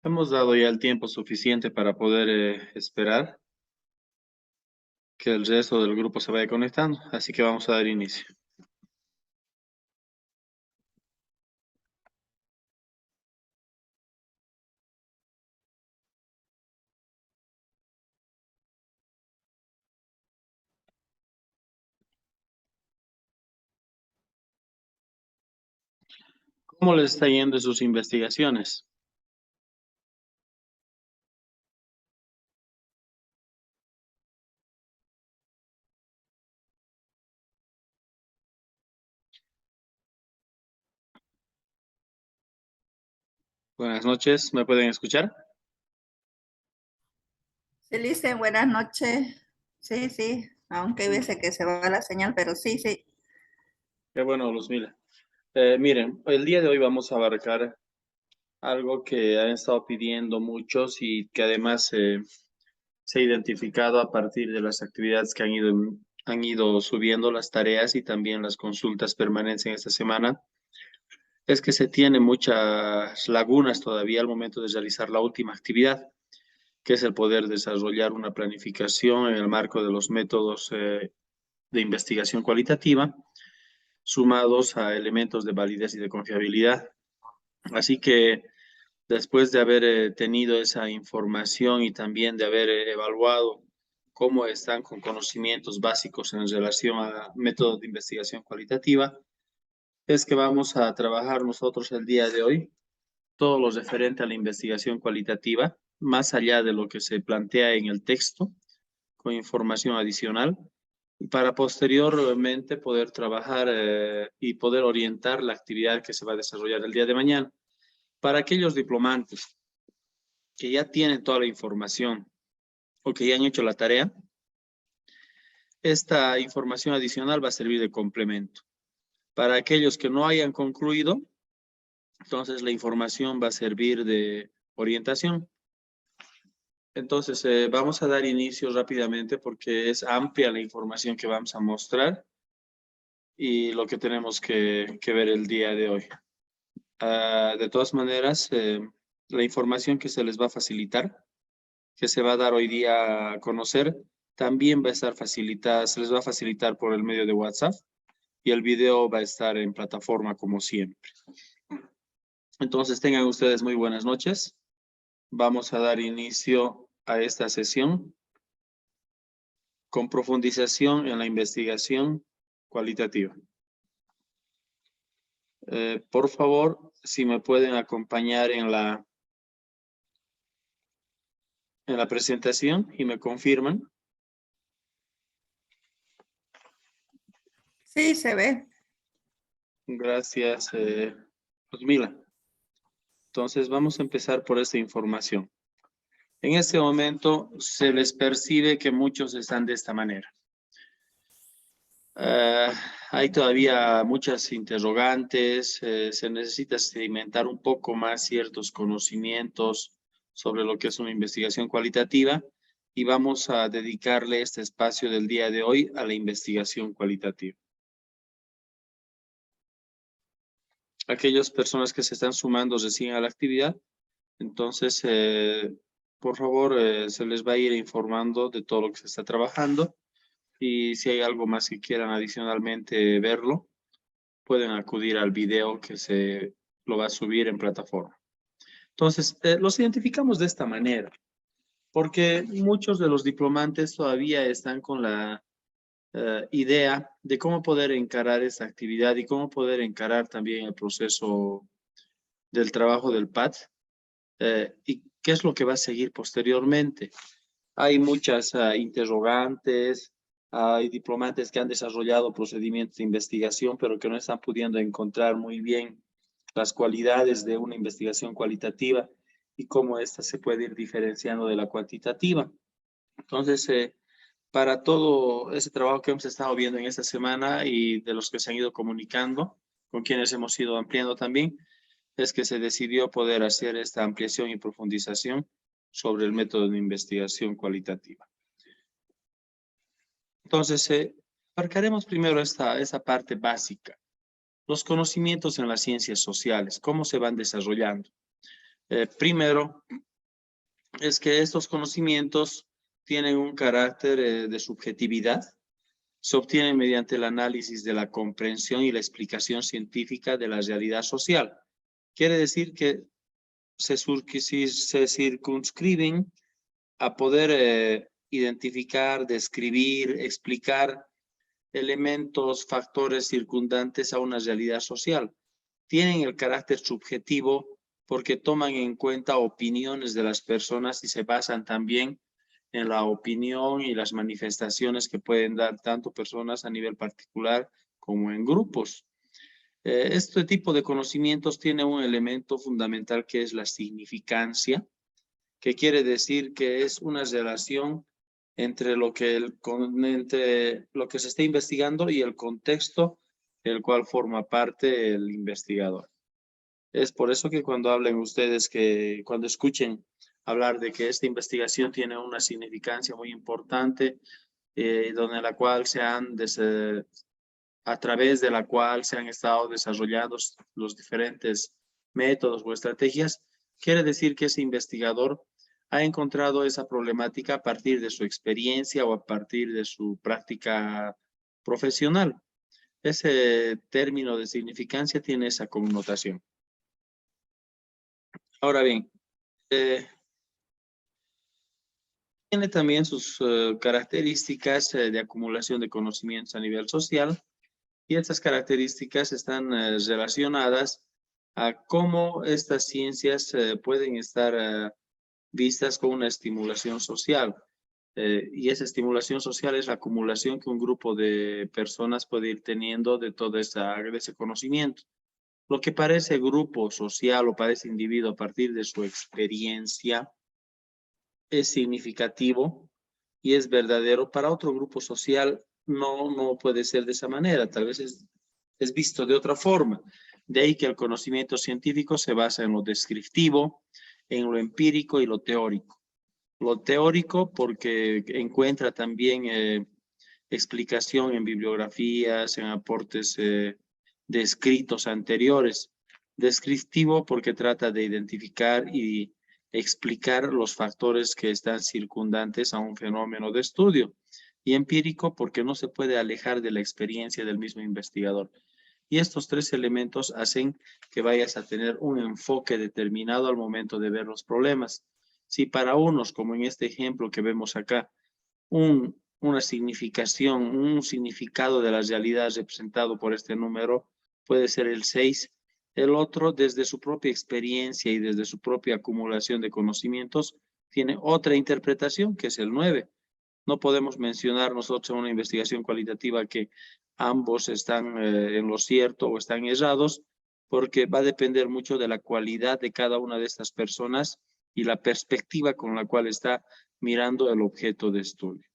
Hemos dado ya el tiempo suficiente para poder esperar que el resto del grupo se vaya conectando, así que vamos a dar inicio. ¿Cómo les está yendo en sus investigaciones? Buenas noches, ¿me pueden escuchar? Sí, Licen, buenas noches. Sí, sí, aunque hay veces que se va la señal, pero sí, sí. Qué bueno, Luzmila. Miren, el día de hoy vamos a abarcar algo que han estado pidiendo muchos y que además se ha identificado a partir de las actividades que han ido subiendo las tareas y también las consultas permanentes en esta semana. Es que se tiene muchas lagunas todavía al momento de realizar la última actividad, que es el poder desarrollar una planificación en el marco de los métodos de investigación cualitativa, sumados a elementos de validez y de confiabilidad. Así que después de haber tenido esa información y también de haber evaluado cómo están con conocimientos básicos en relación a métodos de investigación cualitativa, es que vamos a trabajar nosotros el día de hoy todo lo referente a la investigación cualitativa, más allá de lo que se plantea en el texto, con información adicional, para posteriormente poder trabajar y poder orientar la actividad que se va a desarrollar el día de mañana. Para aquellos diplomantes que ya tienen toda la información o que ya han hecho la tarea, esta información adicional va a servir de complemento. Para aquellos que no hayan concluido, entonces la información va a servir de orientación. Entonces, vamos a dar inicio rápidamente porque es amplia la información que vamos a mostrar y lo que tenemos que ver el día de hoy. De todas maneras, la información que se les va a facilitar, que se va a dar hoy día a conocer, también va a estar facilitada, se les va a facilitar por el medio de WhatsApp y el video va a estar en plataforma como siempre. Entonces, tengan ustedes muy buenas noches. Vamos a dar inicio a esta sesión con profundización en la investigación cualitativa. Por favor, si me pueden acompañar en la presentación y me confirman. Sí, se ve. Gracias, Luzmila. Entonces, vamos a empezar por esta información. En este momento se les percibe que muchos están de esta manera. Eh, Hay todavía muchas interrogantes, se necesita sedimentar un poco más ciertos conocimientos sobre lo que es una investigación cualitativa y vamos a dedicarle este espacio del día de hoy a la investigación cualitativa. Aquellas personas que se están sumando recién a la actividad, entonces, por favor, se les va a ir informando de todo lo que se está trabajando y si hay algo más que quieran adicionalmente verlo, pueden acudir al video que se lo va a subir en plataforma. Entonces, los identificamos de esta manera, porque muchos de los diplomantes todavía están con la idea de cómo poder encarar esta actividad y cómo poder encarar también el proceso del trabajo del PAT y qué es lo que va a seguir posteriormente. Hay muchas interrogantes, hay diplomantes que han desarrollado procedimientos de investigación, pero que no están pudiendo encontrar muy bien las cualidades de una investigación cualitativa y cómo ésta se puede ir diferenciando de la cuantitativa. Entonces, para todo ese trabajo que hemos estado viendo en esta semana y de los que se han ido comunicando, con quienes hemos ido ampliando también, es que se decidió poder hacer esta ampliación y profundización sobre el método de investigación cualitativa. Entonces, abarcaremos primero esa parte básica, los conocimientos en las ciencias sociales, cómo se van desarrollando. Primero, es que estos conocimientos tienen un carácter de subjetividad. Se obtienen mediante el análisis de la comprensión y la explicación científica de la realidad social. Quiere decir que se circunscriben a poder identificar, describir, explicar elementos, factores circundantes a una realidad social. Tienen el carácter subjetivo porque toman en cuenta opiniones de las personas y se basan también en la opinión y las manifestaciones que pueden dar tanto personas a nivel particular como en grupos. Este tipo de conocimientos tiene un elemento fundamental que es la significancia, que quiere decir que es una relación entre lo que se está investigando y el contexto del cual forma parte el investigador. Es por eso que cuando hablen ustedes, cuando escuchen hablar de que esta investigación tiene una significancia muy importante, donde la cual a través de la cual se han estado desarrollando los diferentes métodos o estrategias, quiere decir que ese investigador ha encontrado esa problemática a partir de su experiencia o a partir de su práctica profesional. Ese término de significancia tiene esa connotación. Ahora bien, tiene también sus características de acumulación de conocimientos a nivel social, y estas características están relacionadas a cómo estas ciencias pueden estar vistas con una estimulación social. Y esa estimulación social es la acumulación que un grupo de personas puede ir teniendo de todo ese conocimiento. Lo que parece grupo social o parece individuo a partir de su experiencia es significativo y es verdadero. Para otro grupo social no puede ser de esa manera, tal vez es visto de otra forma. De ahí que el conocimiento científico se basa en lo descriptivo, en lo empírico y lo teórico. Lo teórico porque encuentra también explicación en bibliografías, en aportes de escritos anteriores. Descriptivo porque trata de identificar y explicar los factores que están circundantes a un fenómeno de estudio. Y empírico porque no se puede alejar de la experiencia del mismo investigador. Y estos tres elementos hacen que vayas a tener un enfoque determinado al momento de ver los problemas. Si para unos, como en este ejemplo que vemos acá, una significación, un significado de la realidad representado por este número puede ser el 6, el otro, desde su propia experiencia y desde su propia acumulación de conocimientos, tiene otra interpretación, que es el 9. No podemos mencionar nosotros en una investigación cualitativa que ambos están en lo cierto o están errados, porque va a depender mucho de la cualidad de cada una de estas personas y la perspectiva con la cual está mirando el objeto de estudio.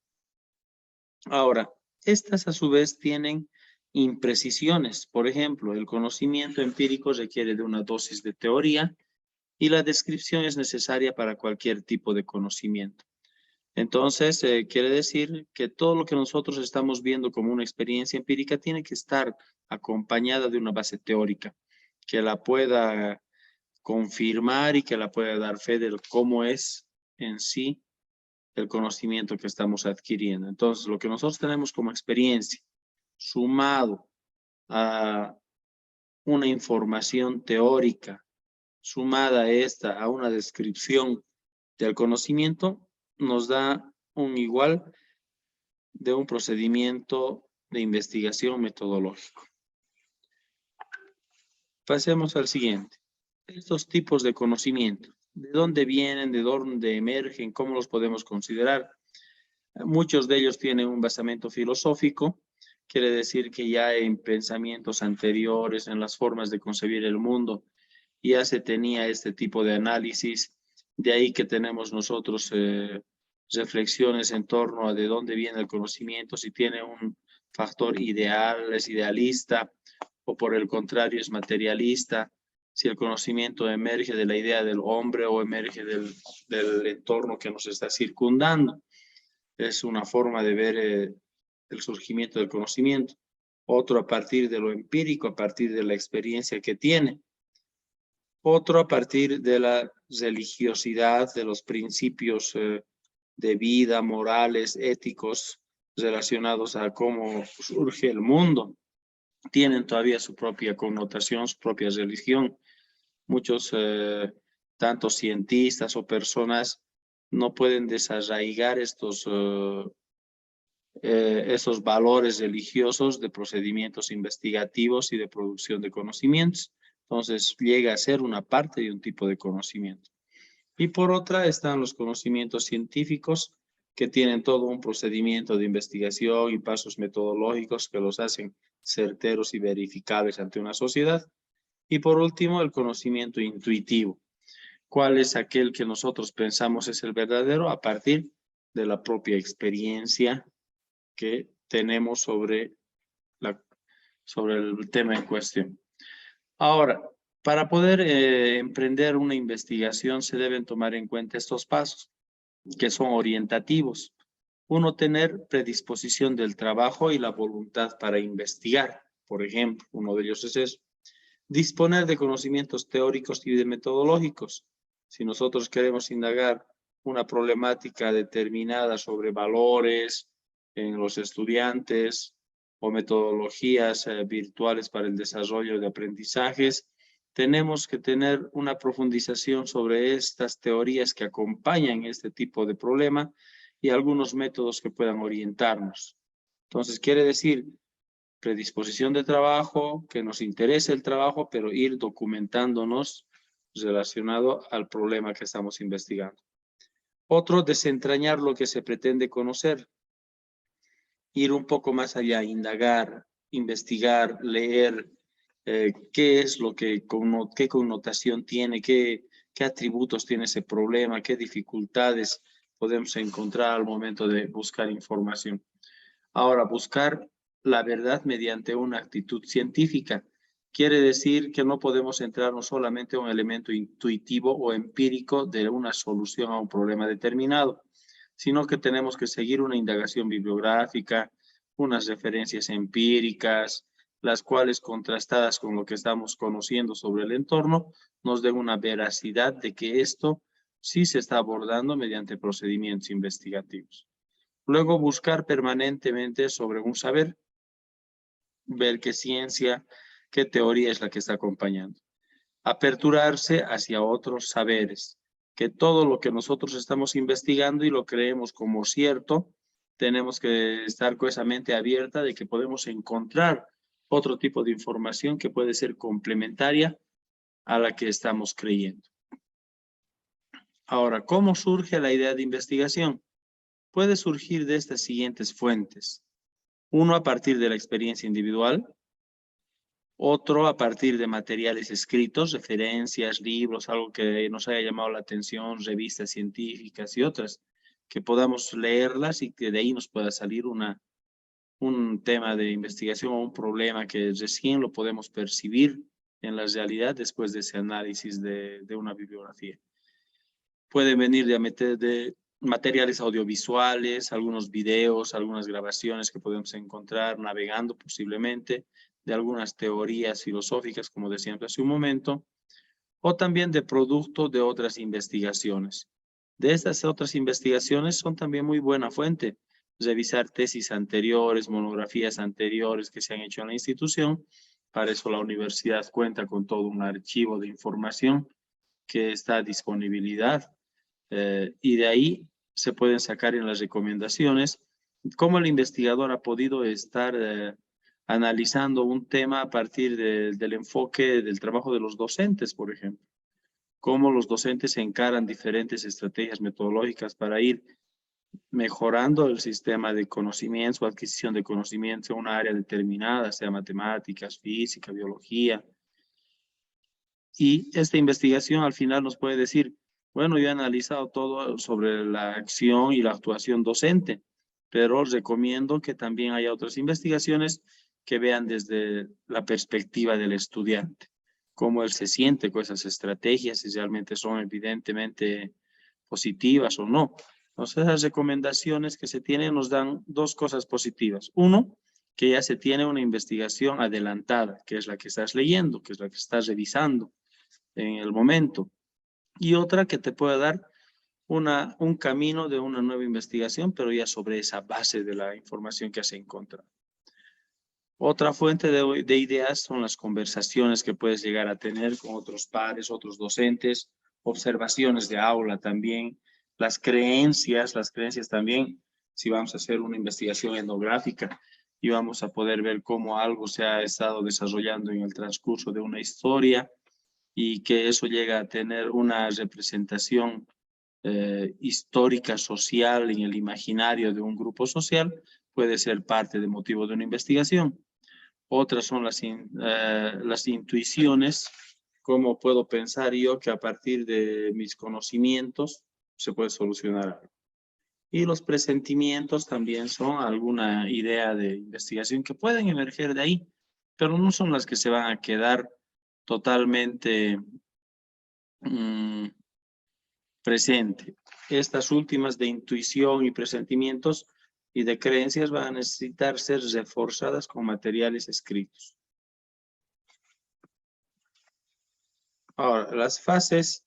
Ahora, estas a su vez tienen imprecisiones. Por ejemplo, el conocimiento empírico requiere de una dosis de teoría y la descripción es necesaria para cualquier tipo de conocimiento. Entonces, quiere decir que todo lo que nosotros estamos viendo como una experiencia empírica tiene que estar acompañada de una base teórica que la pueda confirmar y que la pueda dar fe de cómo es en sí el conocimiento que estamos adquiriendo. Entonces, lo que nosotros tenemos como experiencia, sumado a una información teórica, sumada a una descripción del conocimiento, nos da un igual de un procedimiento de investigación metodológico. Pasemos al siguiente. Estos tipos de conocimiento, ¿de dónde vienen? ¿De dónde emergen? ¿Cómo los podemos considerar? Muchos de ellos tienen un basamento filosófico, quiere decir que ya en pensamientos anteriores, en las formas de concebir el mundo, ya se tenía este tipo de análisis. De ahí que tenemos nosotros reflexiones en torno a de dónde viene el conocimiento, si tiene un factor ideal, es idealista, o por el contrario es materialista, si el conocimiento emerge de la idea del hombre o emerge del entorno que nos está circundando. Es una forma de ver el surgimiento del conocimiento. Otro a partir de lo empírico, a partir de la experiencia que tiene. Otro a partir de la religiosidad, de los principios de vida, morales, éticos, relacionados a cómo surge el mundo. Tienen todavía su propia connotación, su propia religión. Muchos, tanto cientistas o personas, no pueden desarraigar esos valores religiosos de procedimientos investigativos y de producción de conocimientos. Entonces llega a ser una parte de un tipo de conocimiento. Y por otra están los conocimientos científicos que tienen todo un procedimiento de investigación y pasos metodológicos que los hacen certeros y verificables ante una sociedad. Y por último, el conocimiento intuitivo. ¿Cuál es aquel que nosotros pensamos es el verdadero? A partir de la propia experiencia que tenemos sobre el tema en cuestión. Ahora, para poder emprender una investigación se deben tomar en cuenta estos pasos, que son orientativos. Uno, tener predisposición del trabajo y la voluntad para investigar. Por ejemplo, uno de ellos es eso. Disponer de conocimientos teóricos y de metodológicos. Si nosotros queremos indagar una problemática determinada sobre valores en los estudiantes o metodologías virtuales para el desarrollo de aprendizajes, tenemos que tener una profundización sobre estas teorías que acompañan este tipo de problema y algunos métodos que puedan orientarnos. Entonces, quiere decir predisposición de trabajo, que nos interese el trabajo, pero ir documentándonos relacionado al problema que estamos investigando. Otro, desentrañar lo que se pretende conocer. Ir un poco más allá, indagar, investigar, leer, qué es lo que, qué connotación tiene, qué atributos tiene ese problema, qué dificultades podemos encontrar al momento de buscar información. Ahora, buscar la verdad mediante una actitud científica. Quiere decir que no podemos centrarnos solamente en un elemento intuitivo o empírico de una solución a un problema determinado, sino que tenemos que seguir una indagación bibliográfica, unas referencias empíricas, las cuales contrastadas con lo que estamos conociendo sobre el entorno, nos den una veracidad de que esto sí se está abordando mediante procedimientos investigativos. Luego, buscar permanentemente sobre un saber, ver qué ciencia, qué teoría es la que está acompañando. Aperturarse hacia otros saberes, que todo lo que nosotros estamos investigando y lo creemos como cierto, tenemos que estar con esa mente abierta de que podemos encontrar otro tipo de información que puede ser complementaria a la que estamos creyendo. Ahora, ¿cómo surge la idea de investigación? Puede surgir de estas siguientes fuentes. Uno, a partir de la experiencia individual. Otro, a partir de materiales escritos, referencias, libros, algo que nos haya llamado la atención, revistas científicas y otras, que podamos leerlas y que de ahí nos pueda salir un tema de investigación o un problema que recién lo podemos percibir en la realidad después de ese análisis de una bibliografía. Pueden venir de materiales audiovisuales, algunos videos, algunas grabaciones que podemos encontrar navegando posiblemente, de algunas teorías filosóficas, como decíamos hace un momento, o también de producto de otras investigaciones. De estas otras investigaciones son también muy buena fuente. Revisar tesis anteriores, monografías anteriores que se han hecho en la institución. Para eso la universidad cuenta con todo un archivo de información que está a disponibilidad. Y de ahí se pueden sacar en las recomendaciones cómo el investigador ha podido estar analizando un tema a partir del enfoque del trabajo de los docentes, por ejemplo. Cómo los docentes encaran diferentes estrategias metodológicas para ir mejorando el sistema de conocimientos o adquisición de conocimientos en una área determinada, sea matemáticas, física, biología. Y esta investigación al final nos puede decir, bueno, yo he analizado todo sobre la acción y la actuación docente, pero os recomiendo que también haya otras investigaciones que vean desde la perspectiva del estudiante, cómo él se siente con esas estrategias, si realmente son evidentemente positivas o no. Entonces, las recomendaciones que se tienen nos dan dos cosas positivas. Uno, que ya se tiene una investigación adelantada, que es la que estás leyendo, que es la que estás revisando. en el momento. Y otra que te puede dar un camino de una nueva investigación, pero ya sobre esa base de la información que has encontrado. Otra fuente de ideas son las conversaciones que puedes llegar a tener con otros pares, otros docentes, observaciones de aula también, las creencias también, si vamos a hacer una investigación etnográfica y vamos a poder ver cómo algo se ha estado desarrollando en el transcurso de una historia y que eso llega a tener una representación histórica, social en el imaginario de un grupo social, puede ser parte de motivo de una investigación. Otras son las intuiciones, cómo puedo pensar yo que a partir de mis conocimientos se puede solucionar algo. Y los presentimientos también son alguna idea de investigación que pueden emerger de ahí, pero no son las que se van a quedar totalmente presente. Estas últimas de intuición y presentimientos y de creencias van a necesitar ser reforzadas con materiales escritos. Ahora, las fases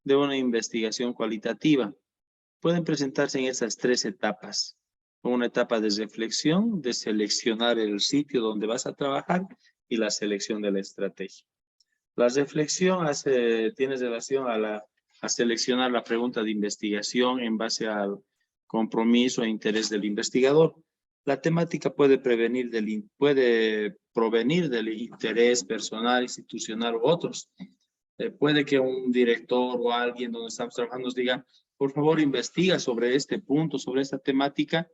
de una investigación cualitativa pueden presentarse en esas tres etapas. Una etapa de reflexión, de seleccionar el sitio donde vas a trabajar y la selección de la estrategia. La reflexión tiene relación a seleccionar la pregunta de investigación en base al compromiso e interés del investigador. La temática puede provenir del interés personal, institucional u otros. Puede que un director o alguien donde estamos trabajando nos diga, por favor, investiga sobre este punto, sobre esta temática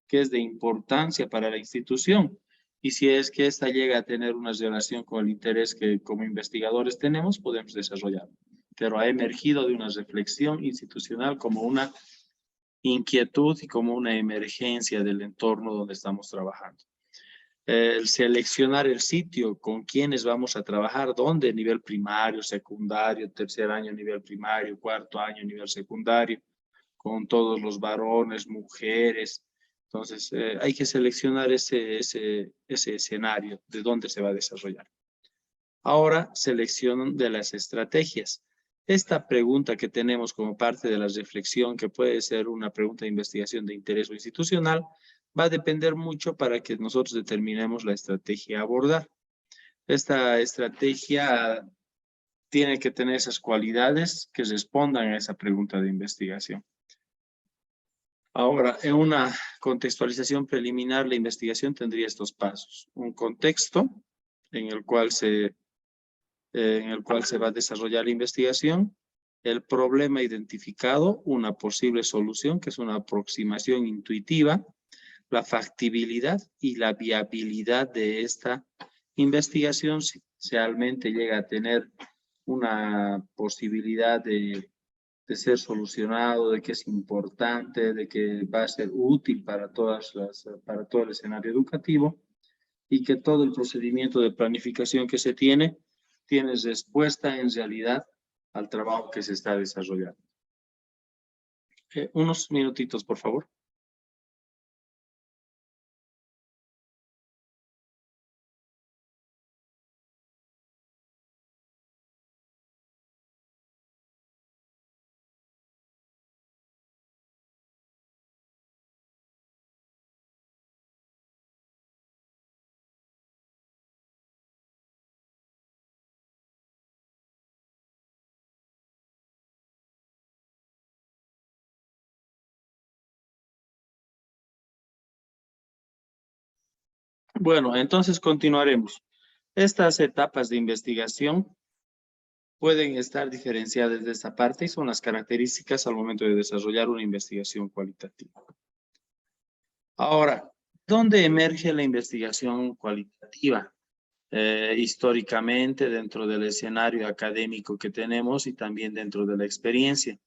que es de importancia para la institución. Y si es que esta llega a tener una relación con el interés que como investigadores tenemos, podemos desarrollar. Pero ha emergido de una reflexión institucional como una inquietud y como una emergencia del entorno donde estamos trabajando. El seleccionar el sitio, con quiénes vamos a trabajar, dónde, nivel primario, secundario, tercer año nivel primario, cuarto año nivel secundario, con todos los varones, mujeres. Entonces, hay que seleccionar ese escenario de dónde se va a desarrollar. Ahora, selección de las estrategias. Esta pregunta que tenemos como parte de la reflexión, que puede ser una pregunta de investigación de interés o institucional, va a depender mucho para que nosotros determinemos la estrategia a abordar. Esta estrategia tiene que tener esas cualidades que respondan a esa pregunta de investigación. Ahora, en una contextualización preliminar, la investigación tendría estos pasos. Un contexto en el cual se va a desarrollar la investigación, el problema identificado, una posible solución, que es una aproximación intuitiva, la factibilidad y la viabilidad de esta investigación, si realmente llega a tener una posibilidad de ser solucionado, de que es importante, de que va a ser útil para todo el escenario educativo y que todo el procedimiento de planificación que se tiene respuesta en realidad al trabajo que se está desarrollando. Unos minutitos, por favor. Bueno, entonces continuaremos. Estas etapas de investigación pueden estar diferenciadas de esta parte y son las características al momento de desarrollar una investigación cualitativa. Ahora, ¿dónde emerge la investigación cualitativa? Históricamente, dentro del escenario académico que tenemos y también dentro de la experiencia.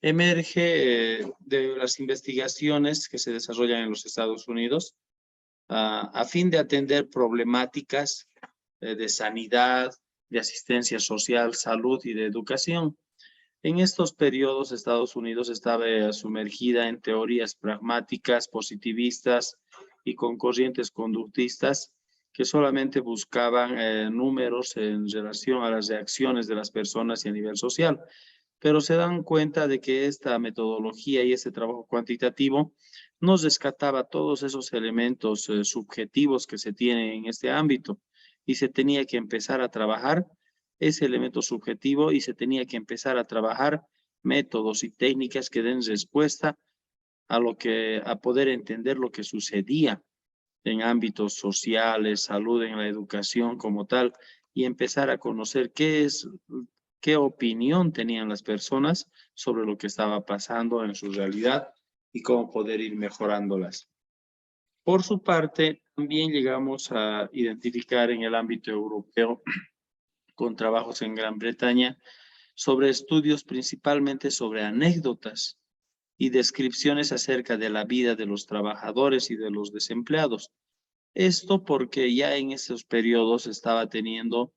Emerge de las investigaciones que se desarrollan en los Estados Unidos a fin de atender problemáticas de sanidad, de asistencia social, salud y de educación. En estos periodos, Estados Unidos estaba sumergida en teorías pragmáticas, positivistas y con corrientes conductistas que solamente buscaban números en relación a las reacciones de las personas y a nivel social. Pero se dan cuenta de que esta metodología y este trabajo cuantitativo nos rescataba todos esos elementos subjetivos que se tienen en este ámbito y se tenía que empezar a trabajar ese elemento subjetivo y se tenía que empezar a trabajar métodos y técnicas que den respuesta a poder entender lo que sucedía en ámbitos sociales, salud, en la educación como tal, y empezar a conocer qué opinión tenían las personas sobre lo que estaba pasando en su realidad y cómo poder ir mejorándolas. Por su parte, también llegamos a identificar en el ámbito europeo, con trabajos en Gran Bretaña, sobre estudios principalmente sobre anécdotas y descripciones acerca de la vida de los trabajadores y de los desempleados. Esto porque ya en esos periodos estaba teniendo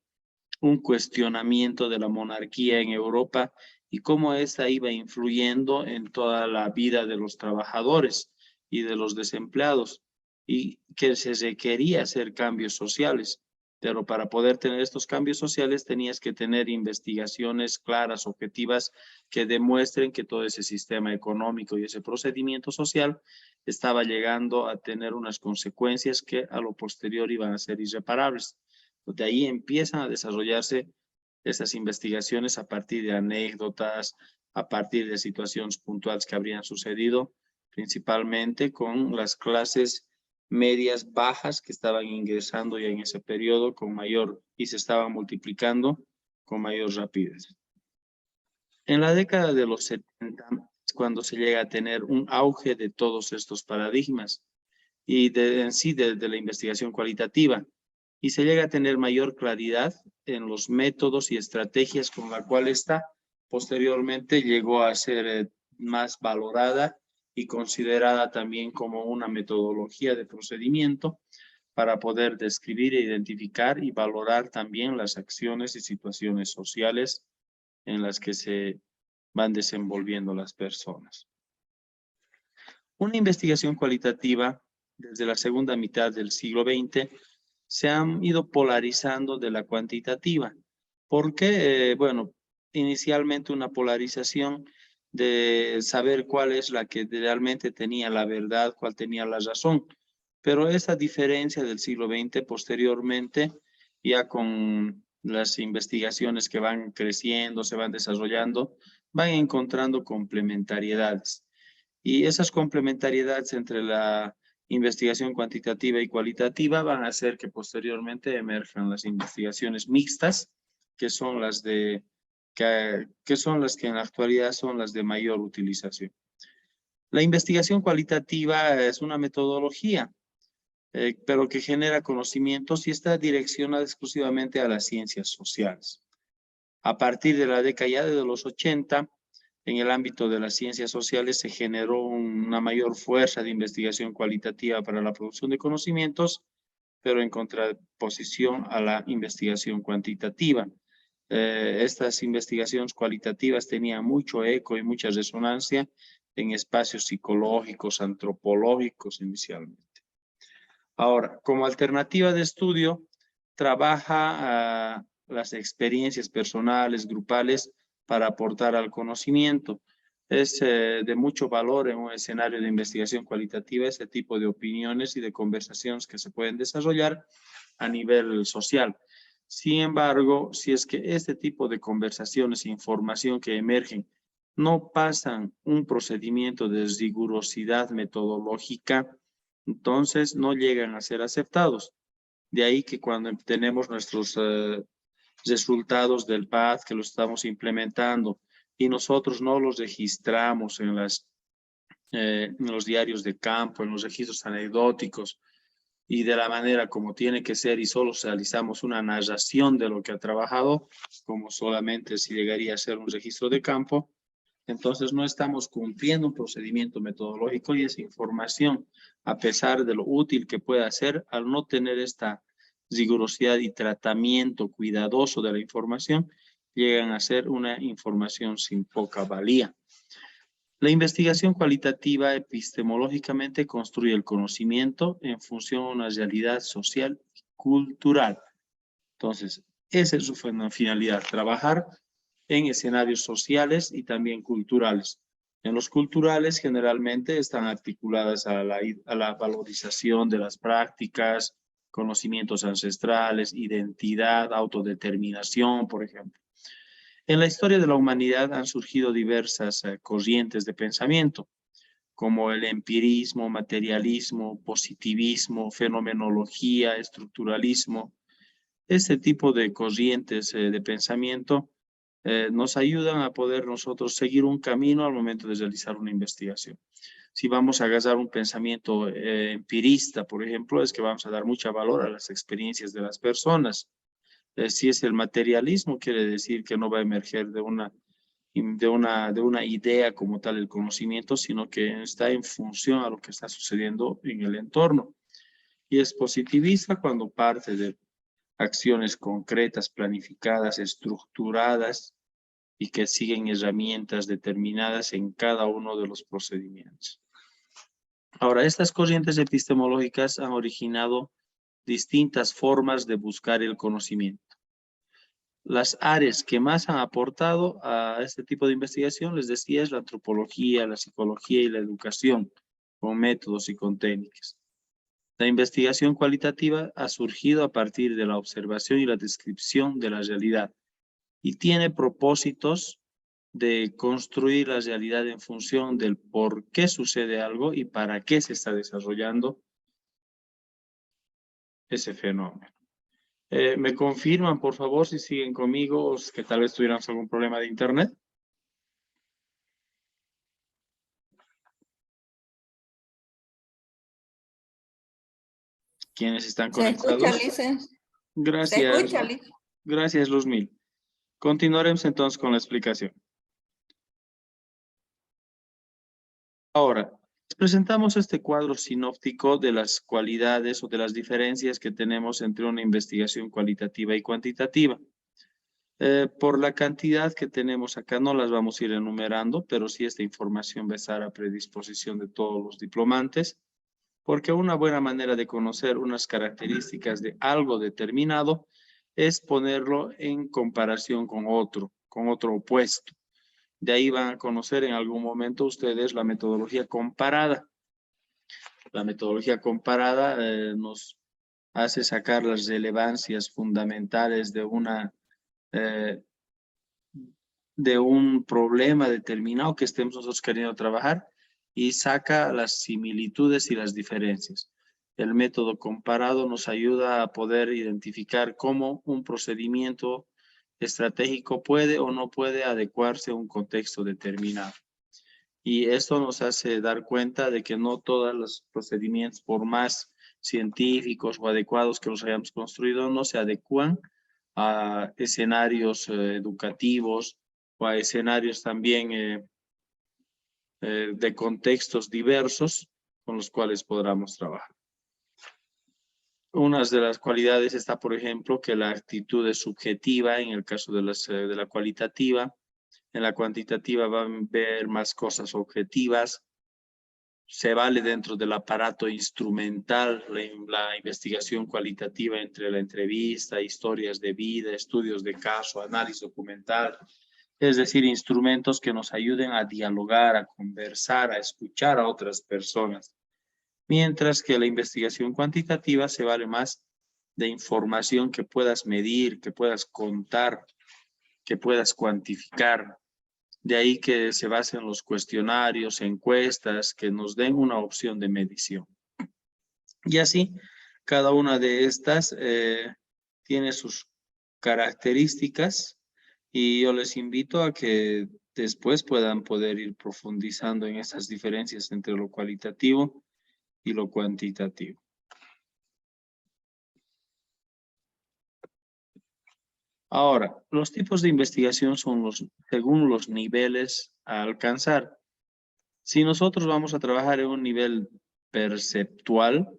un cuestionamiento de la monarquía en Europa y cómo esta iba influyendo en toda la vida de los trabajadores y de los desempleados y que se requería hacer cambios sociales. Pero para poder tener estos cambios sociales tenías que tener investigaciones claras, objetivas, que demuestren que todo ese sistema económico y ese procedimiento social estaba llegando a tener unas consecuencias que a lo posterior iban a ser irreparables. De ahí empiezan a desarrollarse esas investigaciones a partir de anécdotas, a partir de situaciones puntuales que habrían sucedido, principalmente con las clases medias bajas que estaban ingresando ya en ese periodo con mayor y se estaban multiplicando con mayor rapidez. En la década de los 70 es cuando se llega a tener un auge de todos estos paradigmas y en sí de la investigación cualitativa, y se llega a tener mayor claridad en los métodos y estrategias con la cual esta posteriormente llegó a ser más valorada y considerada también como una metodología de procedimiento para poder describir, identificar y valorar también las acciones y situaciones sociales en las que se van desenvolviendo las personas. Una investigación cualitativa desde la segunda mitad del siglo XX se han ido polarizando de la cuantitativa. ¿Por qué? Bueno, inicialmente una polarización de saber cuál es la que realmente tenía la verdad, cuál tenía la razón. Pero esa diferencia del siglo XX posteriormente, ya con las investigaciones que van creciendo, se van desarrollando, van encontrando complementariedades. Y esas complementariedades entre la investigación cuantitativa y cualitativa van a hacer que posteriormente emerjan las investigaciones mixtas, que son las que son las que en la actualidad son las de mayor utilización. La investigación cualitativa es una metodología, pero que genera conocimientos y está direccionada exclusivamente a las ciencias sociales. A partir de la década ya de los 80, en el ámbito de las ciencias sociales se generó una mayor fuerza de investigación cualitativa para la producción de conocimientos, pero en contraposición a la investigación cuantitativa. Estas investigaciones cualitativas tenían mucho eco y mucha resonancia en espacios psicológicos, antropológicos inicialmente. Ahora, como alternativa de estudio, trabaja las experiencias personales, grupales, para aportar al conocimiento. Es de mucho valor en un escenario de investigación cualitativa ese tipo de opiniones y de conversaciones que se pueden desarrollar a nivel social. Sin embargo, si es que este tipo de conversaciones e información que emergen no pasan un procedimiento de rigurosidad metodológica, entonces no llegan a ser aceptados. De ahí que cuando tenemos nuestros resultados del PAD que lo estamos implementando y nosotros no los registramos en los diarios de campo, en los registros anecdóticos y de la manera como tiene que ser y solo realizamos una narración de lo que ha trabajado, como solamente si llegaría a ser un registro de campo, entonces no estamos cumpliendo un procedimiento metodológico y esa información, a pesar de lo útil que pueda ser, al no tener esta rigurosidad y tratamiento cuidadoso de la información, llegan a ser una información sin poca valía. La investigación cualitativa epistemológicamente construye el conocimiento en función a una realidad social cultural. Entonces, esa es su finalidad, trabajar en escenarios sociales y también culturales. En los culturales generalmente están articuladas a la valorización de las prácticas, conocimientos ancestrales, identidad, autodeterminación, por ejemplo. En la historia de la humanidad han surgido diversas corrientes de pensamiento, como el empirismo, materialismo, positivismo, fenomenología, estructuralismo. Este tipo de corrientes de pensamiento nos ayudan a poder nosotros seguir un camino al momento de realizar una investigación. Si vamos a agarrar un pensamiento empirista, por ejemplo, es que vamos a dar mucho valor a las experiencias de las personas. Si es el materialismo, quiere decir que no va a emerger de una idea como tal el conocimiento, sino que está en función a lo que está sucediendo en el entorno. Y es positivista cuando parte de acciones concretas, planificadas, estructuradas y que siguen herramientas determinadas en cada uno de los procedimientos. Ahora, estas corrientes epistemológicas han originado distintas formas de buscar el conocimiento. Las áreas que más han aportado a este tipo de investigación, les decía, es la antropología, la psicología y la educación, con métodos y con técnicas. La investigación cualitativa ha surgido a partir de la observación y la descripción de la realidad y tiene propósitos de construir la realidad en función del por qué sucede algo y para qué se está desarrollando ese fenómeno. ¿Me confirman, por favor, si siguen conmigo o que tal vez tuviéramos algún problema de internet? ¿Quiénes están Se escucha, conectados? Lice. Se Gracias. escucha, Lice. Gracias, Luzmil. Continuaremos entonces con la explicación. Ahora, presentamos este cuadro sinóptico de las cualidades o de las diferencias que tenemos entre una investigación cualitativa y cuantitativa. Por la cantidad que tenemos acá, no las vamos a ir enumerando, pero sí esta información va a estar a predisposición de todos los diplomantes, porque una buena manera de conocer unas características de algo determinado es ponerlo en comparación con otro opuesto. De ahí van a conocer en algún momento ustedes la metodología comparada. La metodología comparada nos hace sacar las relevancias fundamentales de un problema determinado que estemos nosotros queriendo trabajar y saca las similitudes y las diferencias. El método comparado nos ayuda a poder identificar cómo un procedimiento estratégico puede o no puede adecuarse a un contexto determinado. Y esto nos hace dar cuenta de que no todos los procedimientos, por más científicos o adecuados que los hayamos construido, no se adecuan a escenarios educativos o a escenarios también de contextos diversos con los cuales podamos trabajar. Una de las cualidades está, por ejemplo, que la actitud es subjetiva en el caso de la cualitativa. En la cuantitativa van a ver más cosas objetivas. Se vale dentro del aparato instrumental la investigación cualitativa entre la entrevista, historias de vida, estudios de caso, análisis documental. Es decir, instrumentos que nos ayuden a dialogar, a conversar, a escuchar a otras personas. Mientras que la investigación cuantitativa se vale más de información que puedas medir, que puedas contar, que puedas cuantificar. De ahí que se basen los cuestionarios, encuestas, que nos den una opción de medición. Y así, cada una de estas tiene sus características y yo les invito a que después puedan poder ir profundizando en esas diferencias entre lo cualitativo y lo cuantitativo. Ahora, los tipos de investigación son según los niveles a alcanzar. Si nosotros vamos a trabajar en un nivel perceptual,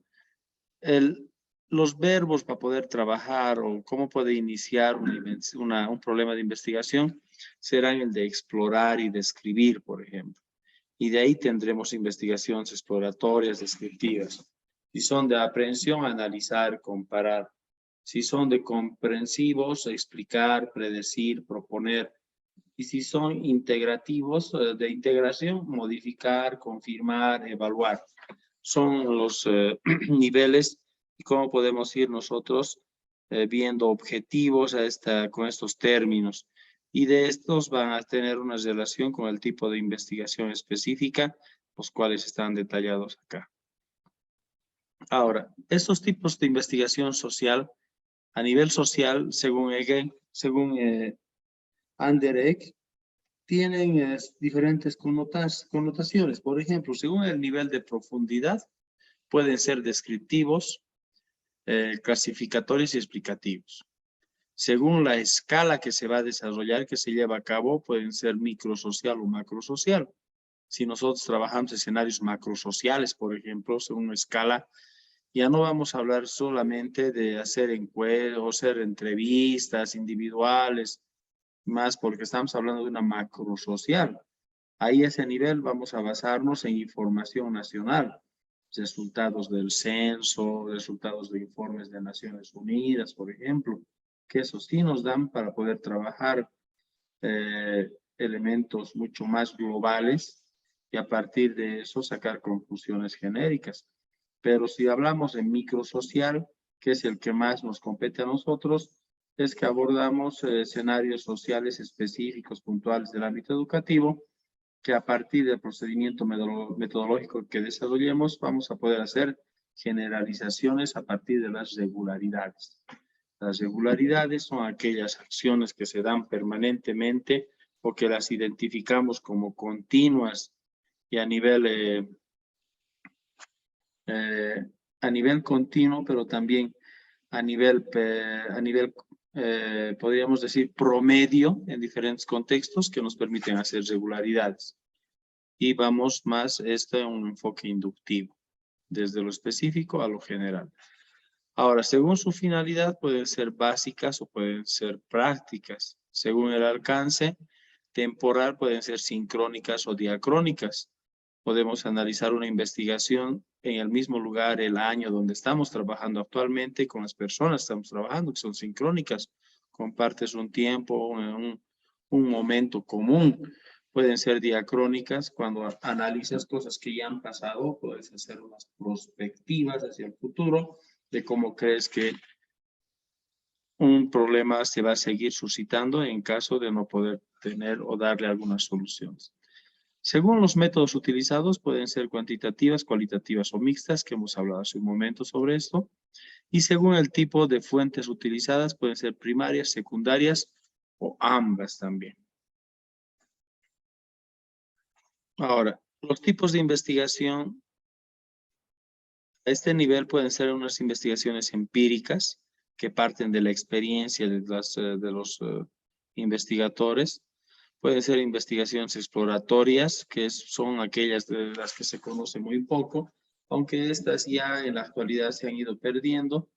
los verbos para poder trabajar o cómo puede iniciar un problema de investigación serán el de explorar y describir, por ejemplo. Y de ahí tendremos investigaciones exploratorias, descriptivas. Y son de aprehensión, analizar, comparar. Si son de comprensivos, explicar, predecir, proponer. Y si son integrativos, de integración, modificar, confirmar, evaluar. Son los niveles y cómo podemos ir nosotros viendo objetivos con estos términos. Y de estos van a tener una relación con el tipo de investigación específica, los cuales están detallados acá. Ahora, estos tipos de investigación social, a nivel social, según Anderegg, tienen diferentes connotaciones. Por ejemplo, según el nivel de profundidad, pueden ser descriptivos, clasificatorios y explicativos. Según la escala que se va a desarrollar, que se lleva a cabo, pueden ser microsocial o macrosocial. Si nosotros trabajamos escenarios macrosociales, por ejemplo, según una escala, ya no vamos a hablar solamente de hacer encuestas o hacer entrevistas individuales, más porque estamos hablando de una macrosocial. Ahí a ese nivel vamos a basarnos en información nacional, resultados del censo, resultados de informes de Naciones Unidas, por ejemplo, que esos sí nos dan para poder trabajar elementos mucho más globales y a partir de eso sacar conclusiones genéricas. Pero si hablamos de microsocial, que es el que más nos compete a nosotros, es que abordamos escenarios sociales específicos, puntuales del ámbito educativo, que a partir del procedimiento metodológico que desarrollemos vamos a poder hacer generalizaciones a partir de las regularidades. Las regularidades son aquellas acciones que se dan permanentemente o que las identificamos como continuas y a nivel continuo, pero también a nivel podríamos decir, promedio en diferentes contextos que nos permiten hacer regularidades. Y vamos más un enfoque inductivo, desde lo específico a lo general. Ahora, según su finalidad, pueden ser básicas o pueden ser prácticas. Según el alcance temporal, pueden ser sincrónicas o diacrónicas. Podemos analizar una investigación en el mismo lugar, el año donde estamos trabajando actualmente, con las personas que estamos trabajando, que son sincrónicas. Compartes un tiempo, un momento común. Pueden ser diacrónicas cuando analizas cosas que ya han pasado, puedes hacer unas prospectivas hacia el futuro de cómo crees que un problema se va a seguir suscitando en caso de no poder tener o darle algunas soluciones. Según los métodos utilizados, pueden ser cuantitativas, cualitativas o mixtas, que hemos hablado hace un momento sobre esto. Y según el tipo de fuentes utilizadas, pueden ser primarias, secundarias o ambas también. Ahora, los tipos de investigación a este nivel pueden ser unas investigaciones empíricas que parten de la experiencia de los investigadores. Pueden ser investigaciones exploratorias, que son aquellas de las que se conoce muy poco, aunque estas ya en la actualidad se han ido perdiendo,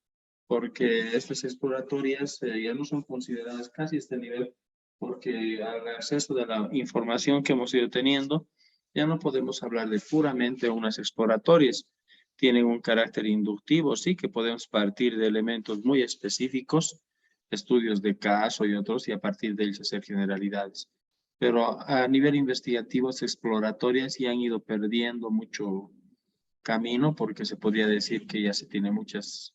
porque estas exploratorias ya no son consideradas casi a este nivel, porque al acceso de la información que hemos ido teniendo, ya no podemos hablar de puramente unas exploratorias. Tienen un carácter inductivo, sí, que podemos partir de elementos muy específicos, estudios de caso y otros, y a partir de ellos hacer generalidades. Pero a nivel investigativo, las exploratorias ya han ido perdiendo mucho camino, porque se podría decir que ya se tiene muchas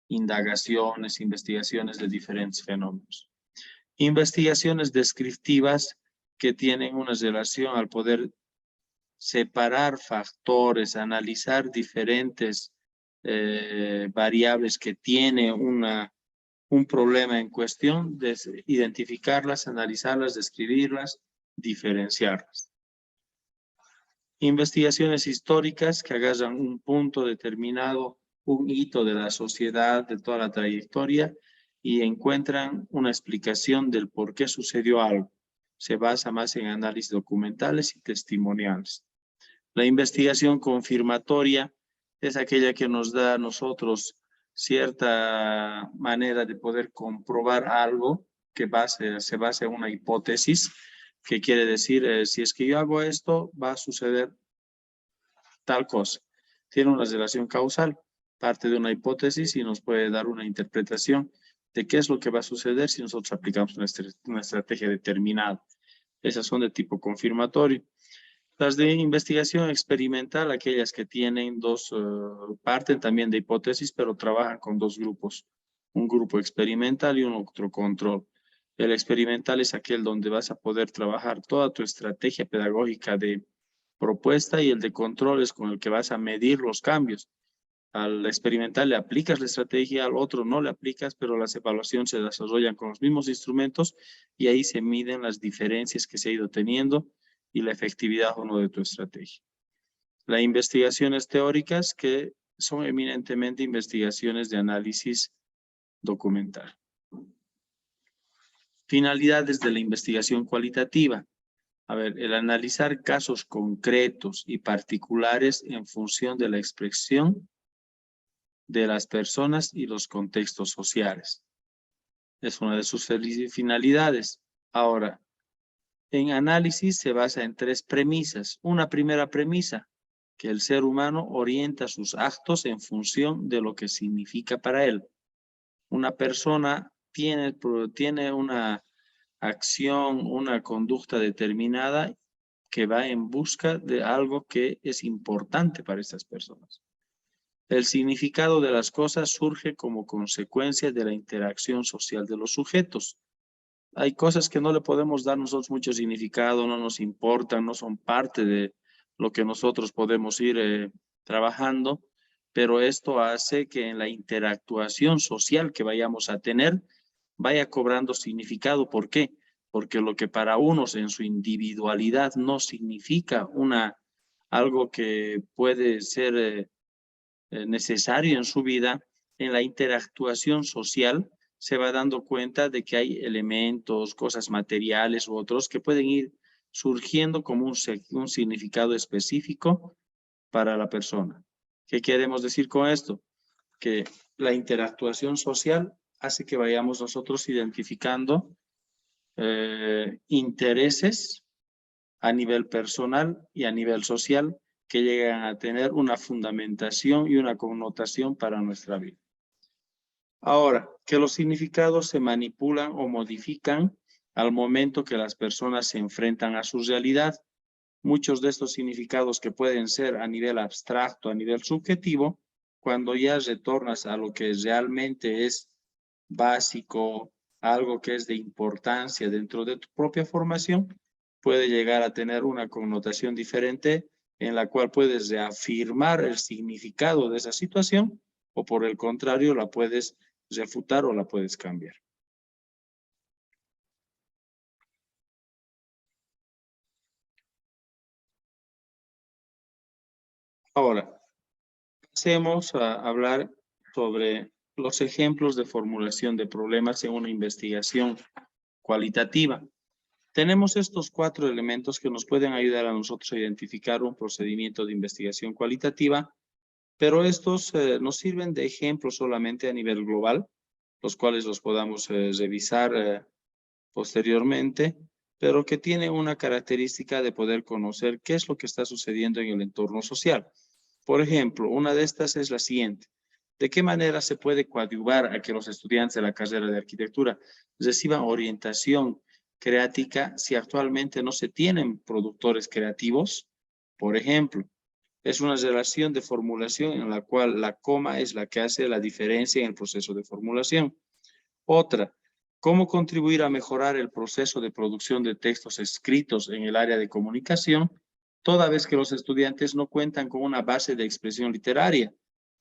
indagaciones, investigaciones de diferentes fenómenos. Investigaciones descriptivas que tienen una relación al poder separar factores, analizar diferentes variables que tiene un problema en cuestión, identificarlas, analizarlas, describirlas, diferenciarlas. Investigaciones históricas que agarran un punto determinado, un hito de la sociedad, de toda la trayectoria, y encuentran una explicación del por qué sucedió algo. Se basa más en análisis documentales y testimoniales. La investigación confirmatoria es aquella que nos da a nosotros cierta manera de poder comprobar algo que se basa en una hipótesis, que quiere decir, si es que yo hago esto, va a suceder tal cosa. Tiene una relación causal. parte de una hipótesis y nos puede dar una interpretación de qué es lo que va a suceder si nosotros aplicamos una estrategia determinada. Esas son de tipo confirmatorio. Las de investigación experimental, aquellas que tienen parten también de hipótesis, pero trabajan con dos grupos. Un grupo experimental y un otro control. El experimental es aquel donde vas a poder trabajar toda tu estrategia pedagógica de propuesta, y el de control es con el que vas a medir los cambios. Al experimental le aplicas la estrategia, al otro no le aplicas, pero las evaluaciones se desarrollan con los mismos instrumentos y ahí se miden las diferencias que se ha ido teniendo y la efectividad o no de tu estrategia. Las investigaciones teóricas, que son eminentemente investigaciones de análisis documental. Finalidades de la investigación cualitativa. A ver, el analizar casos concretos y particulares en función de la expresión de las personas y los contextos sociales. Es una de sus finalidades. Ahora, en análisis se basa en tres premisas. Una primera premisa, que el ser humano orienta sus actos en función de lo que significa para él. Una persona tiene una acción, una conducta determinada que va en busca de algo que es importante para estas personas. El significado de las cosas surge como consecuencia de la interacción social de los sujetos. Hay cosas que no le podemos dar nosotros mucho significado, no nos importan, no son parte de lo que nosotros podemos ir trabajando, pero esto hace que en la interactuación social que vayamos a tener vaya cobrando significado. ¿Por qué? Porque lo que para unos en su individualidad no significa algo que puede ser necesario en su vida, en la interactuación social se va dando cuenta de que hay elementos, cosas materiales u otros que pueden ir surgiendo como un significado específico para la persona. ¿Qué queremos decir con esto? Que la interactuación social hace que vayamos nosotros identificando intereses a nivel personal y a nivel social que llegan a tener una fundamentación y una connotación para nuestra vida. Ahora, que los significados se manipulan o modifican al momento que las personas se enfrentan a su realidad. Muchos de estos significados, que pueden ser a nivel abstracto, a nivel subjetivo, cuando ya retornas a lo que realmente es básico, algo que es de importancia dentro de tu propia formación, puede llegar a tener una connotación diferente, en la cual puedes reafirmar el significado de esa situación, o por el contrario la puedes refutar o la puedes cambiar. Ahora, pasemos a hablar sobre los ejemplos de formulación de problemas en una investigación cualitativa. Tenemos estos 4 elementos que nos pueden ayudar a nosotros a identificar un procedimiento de investigación cualitativa, pero estos nos sirven de ejemplo solamente a nivel global, los cuales los podamos revisar posteriormente, pero que tiene una característica de poder conocer qué es lo que está sucediendo en el entorno social. Por ejemplo, una de estas es la siguiente: ¿de qué manera se puede coadyuvar a que los estudiantes de la carrera de arquitectura reciban orientación creativa si actualmente no se tienen productores creativos? Por ejemplo, es una relación de formulación en la cual la coma es la que hace la diferencia en el proceso de formulación. Otra, ¿cómo contribuir a mejorar el proceso de producción de textos escritos en el área de comunicación, toda vez que los estudiantes no cuentan con una base de expresión literaria?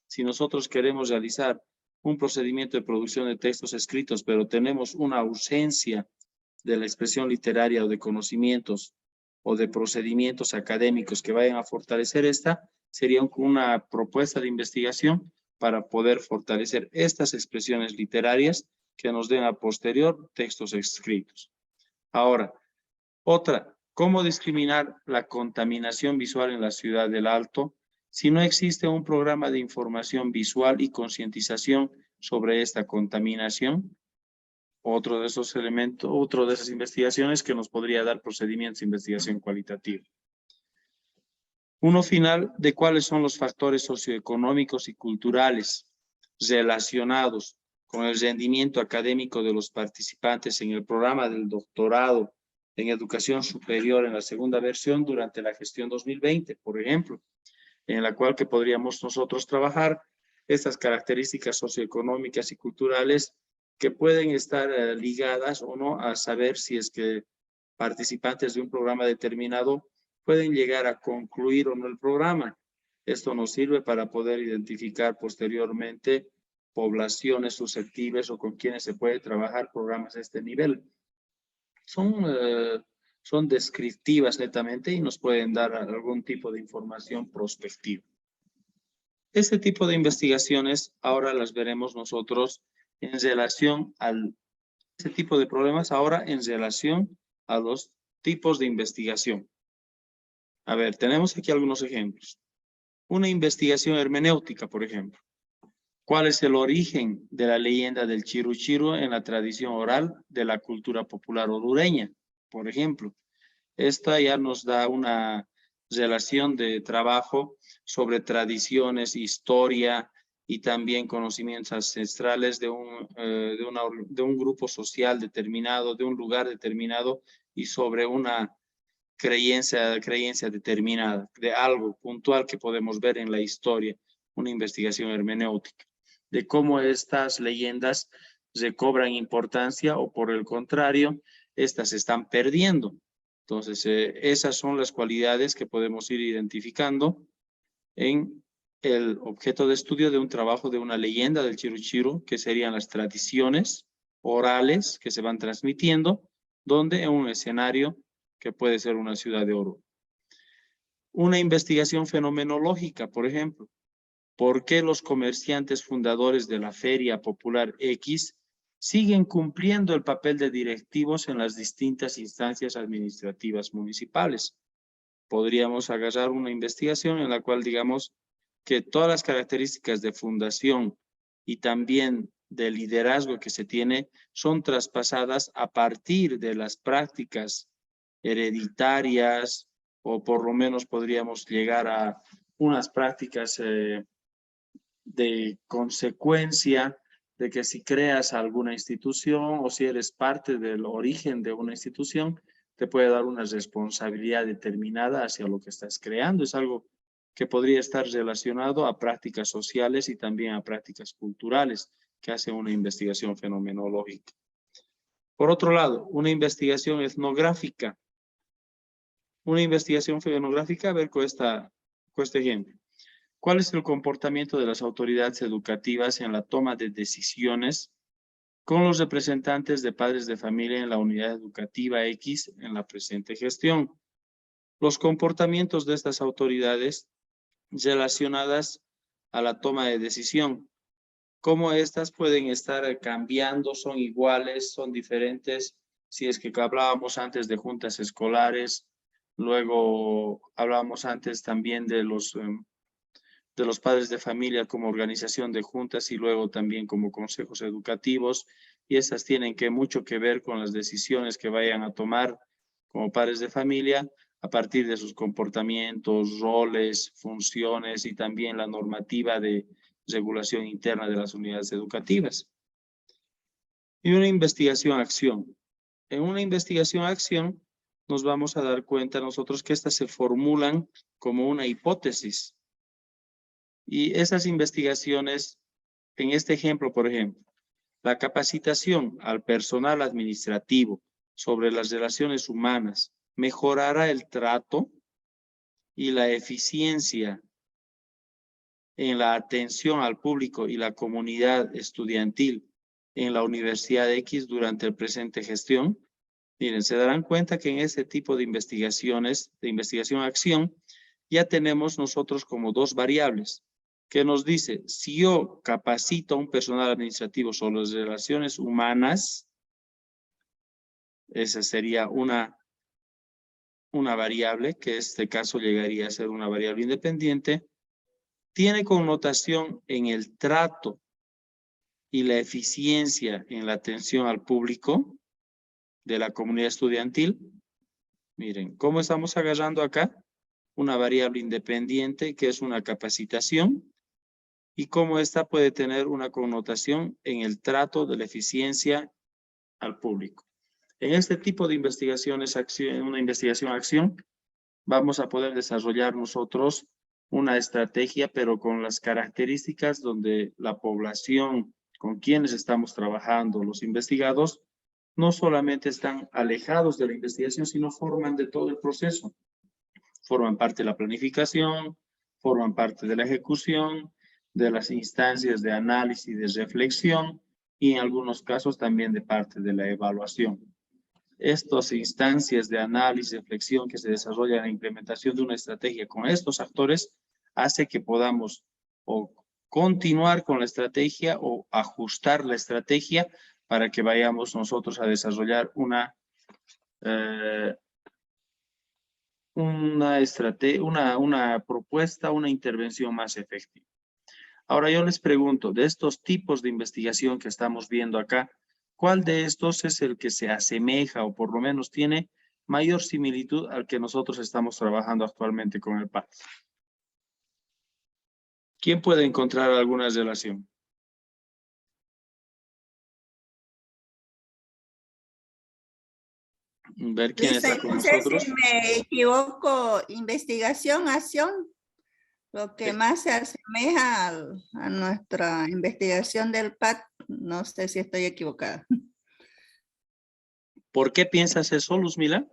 Si nosotros queremos realizar un procedimiento de producción de textos escritos, pero tenemos una ausencia de la expresión literaria o de conocimientos o de procedimientos académicos que vayan a fortalecer esta, sería una propuesta de investigación para poder fortalecer estas expresiones literarias que nos den a posterior textos escritos. Ahora, otra, ¿cómo discriminar la contaminación visual en la ciudad del Alto si no existe un programa de información visual y concientización sobre esta contaminación? Otro de esos elementos, otro de esas investigaciones que nos podría dar procedimientos de investigación cualitativa. Uno final de cuáles son los factores socioeconómicos y culturales relacionados con el rendimiento académico de los participantes en el programa del doctorado en educación superior en la segunda versión durante la gestión 2020, por ejemplo, en la cual que podríamos nosotros trabajar estas características socioeconómicas y culturales que pueden estar ligadas o no a saber si es que participantes de un programa determinado pueden llegar a concluir o no el programa. Esto nos sirve para poder identificar posteriormente poblaciones susceptibles o con quienes se puede trabajar programas de este nivel. Son descriptivas netamente y nos pueden dar algún tipo de información prospectiva. Este tipo de investigaciones ahora las veremos nosotros en relación este tipo de problemas ahora en relación a los tipos de investigación. A ver, tenemos aquí algunos ejemplos. Una investigación hermenéutica, por ejemplo. ¿Cuál es el origen de la leyenda del Chiru Chiru en la tradición oral de la cultura popular hondureña? Por ejemplo, esta ya nos da una relación de trabajo sobre tradiciones, historia y también conocimientos ancestrales de un grupo social determinado, de un lugar determinado y sobre una creencia determinada, de algo puntual que podemos ver en la historia, una investigación hermenéutica, de cómo estas leyendas recobran importancia o por el contrario, estas se están perdiendo. Entonces, esas son las cualidades que podemos ir identificando en el objeto de estudio de un trabajo de una leyenda del Chiru Chiru, que serían las tradiciones orales que se van transmitiendo, donde en un escenario que puede ser una ciudad de oro. Una investigación fenomenológica, por ejemplo. ¿Por qué los comerciantes fundadores de la Feria Popular X siguen cumpliendo el papel de directivos en las distintas instancias administrativas municipales? Podríamos agarrar una investigación en la cual digamos que todas las características de fundación y también de liderazgo que se tiene son traspasadas a partir de las prácticas hereditarias o por lo menos podríamos llegar a unas prácticas de consecuencia de que si creas alguna institución o si eres parte del origen de una institución, te puede dar una responsabilidad determinada hacia lo que estás creando. Es algo que podría estar relacionado a prácticas sociales y también a prácticas culturales que hace una investigación fenomenológica. Por otro lado, una investigación etnográfica. Una investigación fenomenológica, a ver con este ejemplo. ¿Cuál es el comportamiento de las autoridades educativas en la toma de decisiones con los representantes de padres de familia en la unidad educativa X en la presente gestión? Los comportamientos de estas autoridades relacionadas a la toma de decisión. ¿Cómo estas pueden estar cambiando? ¿Son iguales? ¿Son diferentes? Si es que hablábamos antes de juntas escolares, luego hablábamos antes también de los padres de familia como organización de juntas y luego también como consejos educativos, y esas tienen mucho que ver con las decisiones que vayan a tomar como padres de familia a partir de sus comportamientos, roles, funciones y también la normativa de regulación interna de las unidades educativas. Y una investigación-acción. En una investigación-acción nos vamos a dar cuenta nosotros que estas se formulan como una hipótesis. Y esas investigaciones, en este ejemplo, por ejemplo, la capacitación al personal administrativo sobre las relaciones humanas mejorará el trato y la eficiencia en la atención al público y la comunidad estudiantil en la Universidad X durante el presente gestión. Miren, se darán cuenta que en este tipo de investigaciones, de investigación-acción, ya tenemos nosotros como dos variables que nos dice, si yo capacito a un personal administrativo sobre las relaciones humanas, esa sería una variable, que en este caso llegaría a ser una variable independiente, tiene connotación en el trato y la eficiencia en la atención al público de la comunidad estudiantil. Miren, ¿cómo estamos agarrando acá? una variable independiente que es una capacitación y cómo esta puede tener una connotación en el trato de la eficiencia al público. En este tipo de investigaciones, una investigación-acción, vamos a poder desarrollar nosotros una estrategia, pero con las características donde la población con quienes estamos trabajando, los investigados, no solamente están alejados de la investigación, sino forman de todo el proceso. Forman parte de la planificación, forman parte de la ejecución, de las instancias de análisis y de reflexión, y en algunos casos también de parte de la evaluación. Estas instancias de análisis y reflexión que se desarrollan en la implementación de una estrategia con estos actores hace que podamos o continuar con la estrategia o ajustar la estrategia para que vayamos nosotros a desarrollar una propuesta, una intervención más efectiva. Ahora yo les pregunto, de estos tipos de investigación que estamos viendo acá, ¿cuál de estos es el que se asemeja o por lo menos tiene mayor similitud al que nosotros estamos trabajando actualmente con el PAT? ¿Quién puede encontrar alguna relación? Ver quién está Dice, con no sé nosotros. si me equivoco, investigación, acción, lo que más se asemeja a nuestra investigación del PAT, no sé si estoy equivocada. ¿Por qué piensas eso, Luzmila?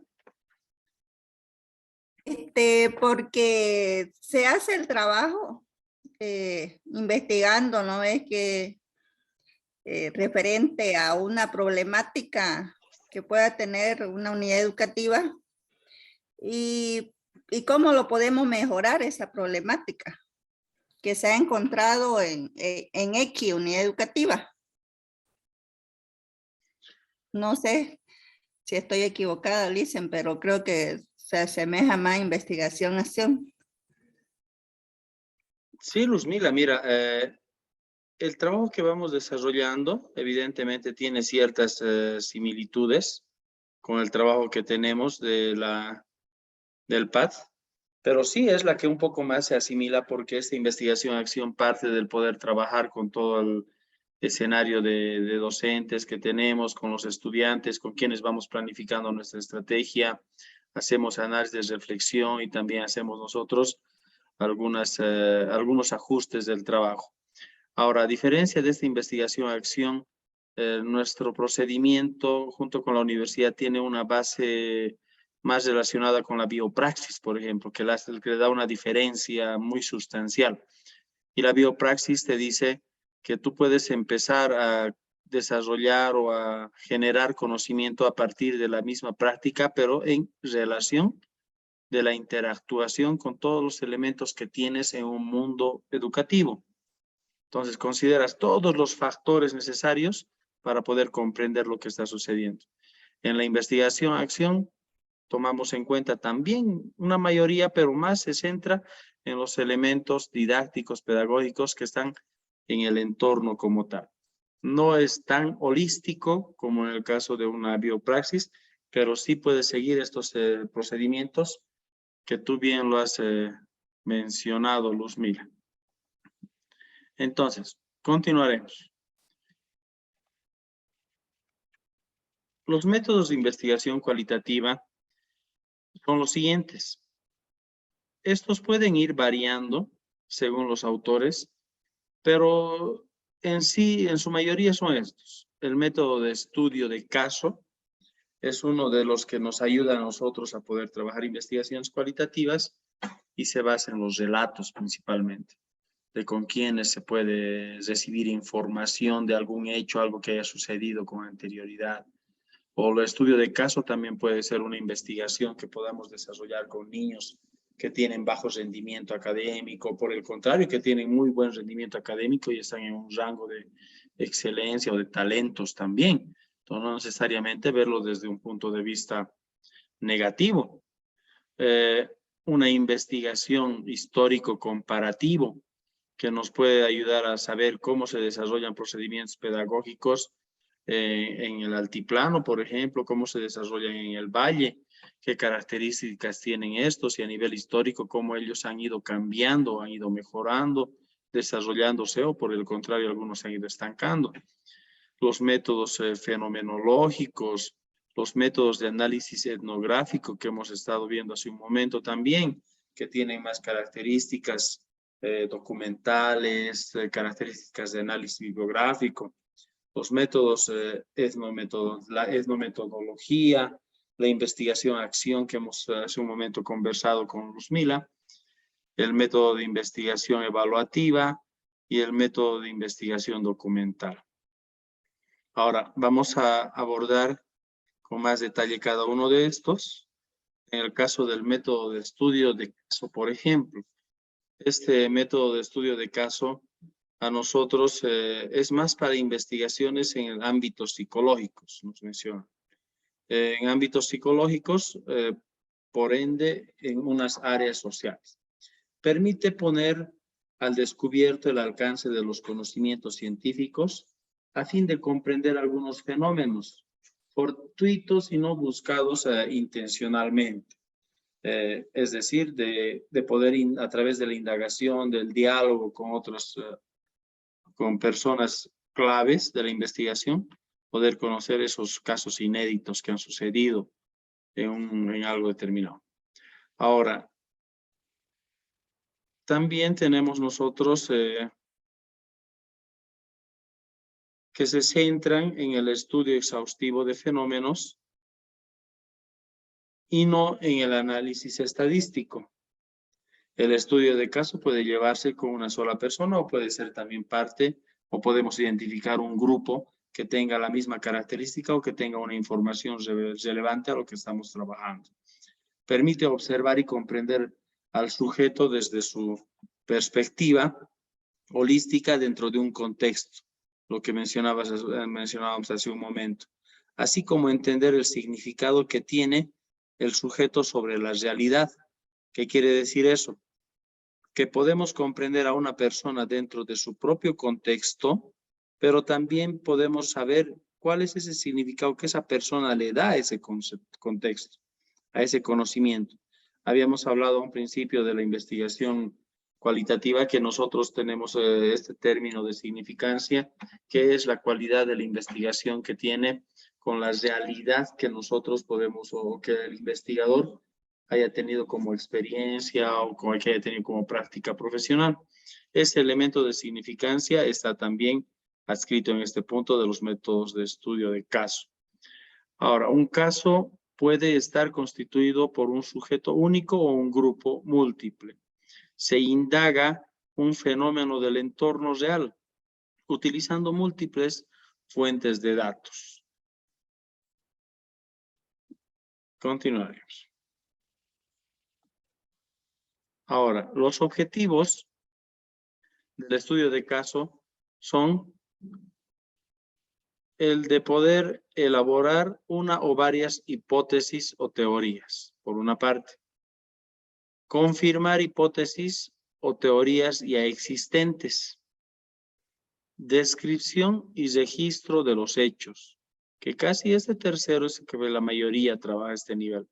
Porque se hace el trabajo investigando, ¿no? Es que referente a una problemática que pueda tener una unidad educativa y cómo lo podemos mejorar esa problemática que se ha encontrado en X unidad educativa. No sé si estoy equivocada, Licen, pero creo que se asemeja más a investigación-acción. Sí, Luzmila, mira, el trabajo que vamos desarrollando evidentemente tiene ciertas similitudes con el trabajo que tenemos del PAD, pero sí es la que un poco más se asimila porque esta investigación-acción parte del poder trabajar con todo el escenario de docentes que tenemos, con los estudiantes, con quienes vamos planificando nuestra estrategia, hacemos análisis de reflexión y también hacemos nosotros algunos ajustes del trabajo. Ahora, a diferencia de esta investigación-acción, nuestro procedimiento junto con la universidad tiene una base más relacionada con la biopraxis, por ejemplo, que le da una diferencia muy sustancial. Y la biopraxis te dice que tú puedes empezar a desarrollar o a generar conocimiento a partir de la misma práctica, pero en relación de la interactuación con todos los elementos que tienes en un mundo educativo. Entonces, consideras todos los factores necesarios para poder comprender lo que está sucediendo. En la investigación-acción, tomamos en cuenta también una mayoría, pero más se centra en los elementos didácticos, pedagógicos que están en el entorno como tal. No es tan holístico como en el caso de una biopraxis, pero sí puede seguir estos procedimientos que tú bien lo has mencionado, Luzmila. Entonces, continuaremos. Los métodos de investigación cualitativa son los siguientes. Estos pueden ir variando según los autores, pero en sí, en su mayoría son estos. El método de estudio de caso es uno de los que nos ayuda a nosotros a poder trabajar investigaciones cualitativas y se basa en los relatos principalmente, de con quiénes se puede recibir información de algún hecho, algo que haya sucedido con anterioridad. O el estudio de caso también puede ser una investigación que podamos desarrollar con niños que tienen bajo rendimiento académico, por el contrario, que tienen muy buen rendimiento académico y están en un rango de excelencia o de talentos también. Entonces, no necesariamente verlo desde un punto de vista negativo. Una investigación histórico-comparativo que nos puede ayudar a saber cómo se desarrollan procedimientos pedagógicos en el altiplano, por ejemplo, cómo se desarrollan en el valle, qué características tienen estos y a nivel histórico cómo ellos han ido cambiando, han ido mejorando, desarrollándose o por el contrario algunos han ido estancando. Los métodos fenomenológicos, los métodos de análisis etnográfico que hemos estado viendo hace un momento también, que tienen más características documentales, características de análisis bibliográfico, los métodos la etnometodología, la investigación-acción que hemos hace un momento conversado con Luzmila, el método de investigación evaluativa y el método de investigación documental. Ahora, vamos a abordar con más detalle cada uno de estos. En el caso del método de estudio de caso, por ejemplo, este método de estudio de caso a nosotros es más para investigaciones en ámbitos psicológicos, nos menciona. En ámbitos psicológicos, por ende, en unas áreas sociales. Permite poner al descubierto el alcance de los conocimientos científicos a fin de comprender algunos fenómenos fortuitos y no buscados intencionalmente. Es decir, de poder a través de la indagación, del diálogo con otros, con personas claves de la investigación, poder conocer esos casos inéditos que han sucedido en algo determinado. Ahora, también tenemos nosotros que se centran en el estudio exhaustivo de fenómenos y no en el análisis estadístico. El estudio de caso puede llevarse con una sola persona o puede ser también parte, o podemos identificar un grupo que tenga la misma característica o que tenga una información relevante a lo que estamos trabajando. Permite observar y comprender al sujeto desde su perspectiva holística dentro de un contexto, lo que mencionábamos hace un momento, así como entender el significado que tiene el sujeto sobre la realidad. ¿Qué quiere decir eso? Que podemos comprender a una persona dentro de su propio contexto, pero también podemos saber cuál es ese significado que esa persona le da a ese contexto, a ese conocimiento. Habíamos hablado a un principio de la investigación cualitativa, que nosotros tenemos este término de significancia, que es la cualidad de la investigación que tiene con la realidad que nosotros podemos, o que el investigador haya tenido como experiencia o que haya tenido como práctica profesional. Ese elemento de significancia está también adscrito en este punto de los métodos de estudio de caso. Ahora, un caso puede estar constituido por un sujeto único o un grupo múltiple. Se indaga un fenómeno del entorno real utilizando múltiples fuentes de datos. Continuaremos. Ahora, los objetivos del estudio de caso son el de poder elaborar una o varias hipótesis o teorías, por una parte. Confirmar hipótesis o teorías ya existentes. Descripción y registro de los hechos, que casi este tercero es el que la mayoría trabaja a este nivel.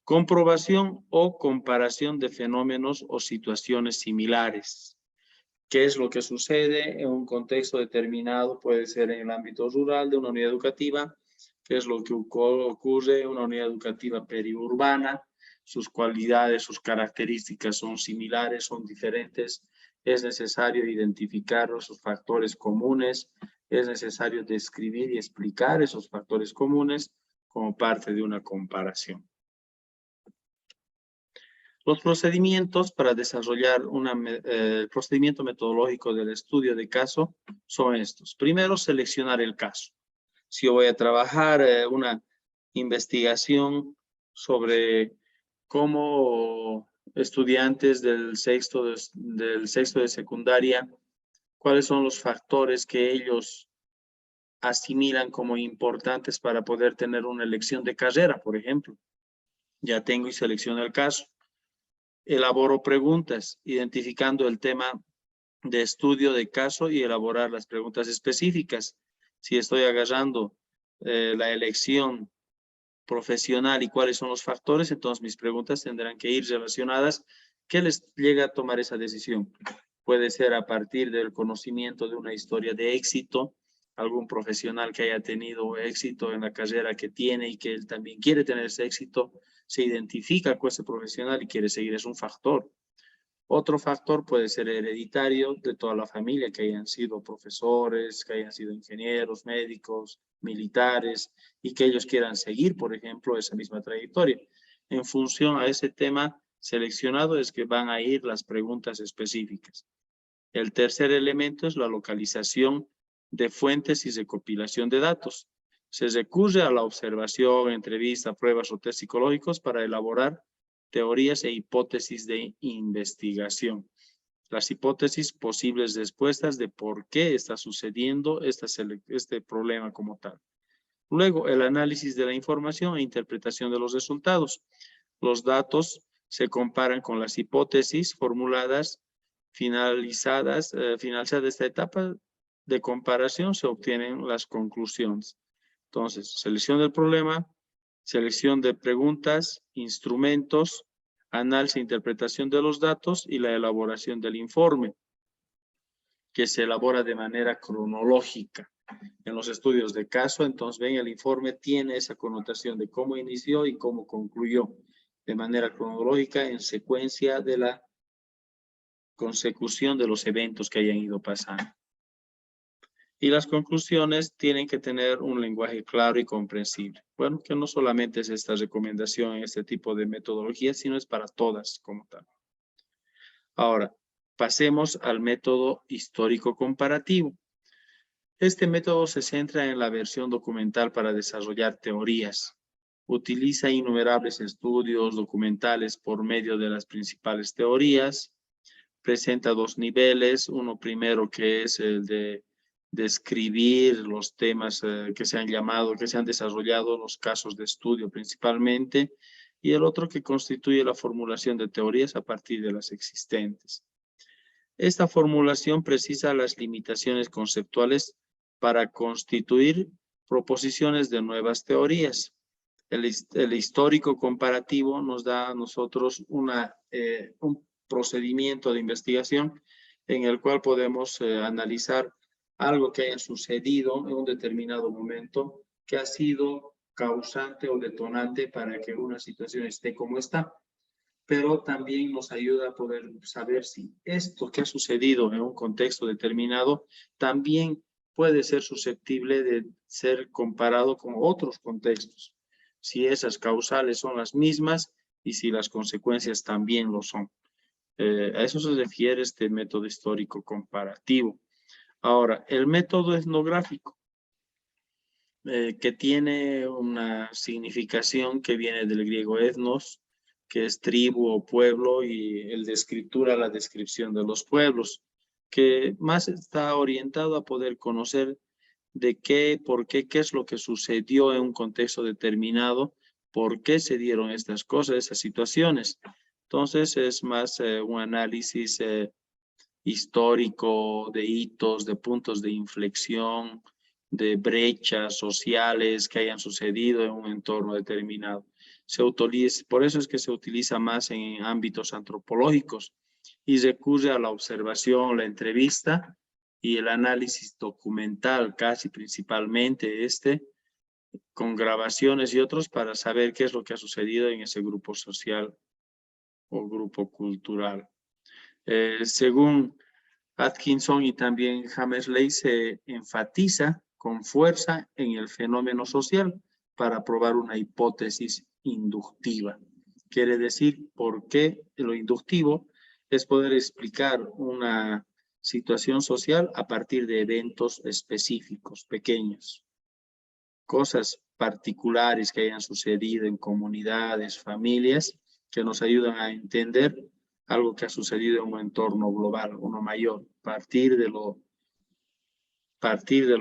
Comprobación o comparación de fenómenos o situaciones similares. ¿Qué es lo que sucede en un contexto determinado? Puede ser en el ámbito rural de una unidad educativa. ¿Qué es lo que ocurre en una unidad educativa periurbana? Sus cualidades, sus características son similares, son diferentes. Es necesario identificar esos factores comunes. Es necesario describir y explicar esos factores comunes como parte de una comparación. Los procedimientos para desarrollar el procedimiento metodológico del estudio de caso son estos. Primero, seleccionar el caso. Si yo voy a trabajar una investigación sobre cómo estudiantes del sexto de secundaria, cuáles son los factores que ellos asimilan como importantes para poder tener una elección de carrera, por ejemplo. Ya tengo y selecciono el caso. Elaboro preguntas, identificando el tema de estudio de caso y elaborar las preguntas específicas. Si estoy agarrando la elección profesional y cuáles son los factores, entonces mis preguntas tendrán que ir relacionadas. ¿Qué les llega a tomar esa decisión? Puede ser a partir del conocimiento de una historia de éxito, algún profesional que haya tenido éxito en la carrera que tiene y que él también quiere tener ese éxito, se identifica con ese profesional y quiere seguir, es un factor. Otro factor puede ser hereditario de toda la familia, que hayan sido profesores, que hayan sido ingenieros, médicos, militares, y que ellos quieran seguir, por ejemplo, esa misma trayectoria. En función a ese tema seleccionado es que van a ir las preguntas específicas. El tercer elemento es la localización de fuentes y recopilación de datos. Se recurre a la observación, entrevista, pruebas o test psicológicos para elaborar teorías e hipótesis de investigación. Las hipótesis, posibles respuestas de por qué está sucediendo este problema como tal. Luego, el análisis de la información e interpretación de los resultados. Los datos se comparan con las hipótesis formuladas, finalizada esta etapa de comparación, se obtienen las conclusiones. Entonces, selección del problema, selección de preguntas, instrumentos, análisis e interpretación de los datos y la elaboración del informe, que se elabora de manera cronológica. En los estudios de caso, entonces ven, el informe tiene esa connotación de cómo inició y cómo concluyó, de manera cronológica en secuencia de la consecución de los eventos que hayan ido pasando. Y las conclusiones tienen que tener un lenguaje claro y comprensible. Bueno, que no solamente es esta recomendación en este tipo de metodología, sino es para todas como tal. Ahora, pasemos al método histórico comparativo. Este método se centra en la versión documental para desarrollar teorías. Utiliza innumerables estudios documentales por medio de las principales teorías. Presenta dos niveles. Uno primero que es el de describir los temas que se han desarrollado, los casos de estudio principalmente, y el otro que constituye la formulación de teorías a partir de las existentes. Esta formulación precisa las limitaciones conceptuales para constituir proposiciones de nuevas teorías. El histórico comparativo nos da a nosotros un procedimiento de investigación en el cual podemos analizar algo que haya sucedido en un determinado momento que ha sido causante o detonante para que una situación esté como está. Pero también nos ayuda a poder saber si esto que ha sucedido en un contexto determinado también puede ser susceptible de ser comparado con otros contextos, si esas causales son las mismas y si las consecuencias también lo son. A eso se refiere este método histórico comparativo. Ahora, el método etnográfico, que tiene una significación que viene del griego etnos, que es tribu o pueblo, y el de escritura, la descripción de los pueblos, que más está orientado a poder conocer de qué, por qué, qué es lo que sucedió en un contexto determinado, por qué se dieron estas cosas, esas situaciones. Entonces es más un análisis histórico de hitos, de puntos de inflexión, de brechas sociales que hayan sucedido en un entorno determinado. Por eso es que se utiliza más en ámbitos antropológicos y recurre a la observación, la entrevista y el análisis documental, casi principalmente con grabaciones y otros para saber qué es lo que ha sucedido en ese grupo social o grupo cultural. Según Atkinson y también Hammersley, se enfatiza con fuerza en el fenómeno social para probar una hipótesis inductiva. Quiere decir, ¿por qué lo inductivo? Es poder explicar una situación social a partir de eventos específicos, pequeños. Cosas particulares que hayan sucedido en comunidades, familias, que nos ayudan a entender algo que ha sucedido en un entorno global, uno mayor, partir de lo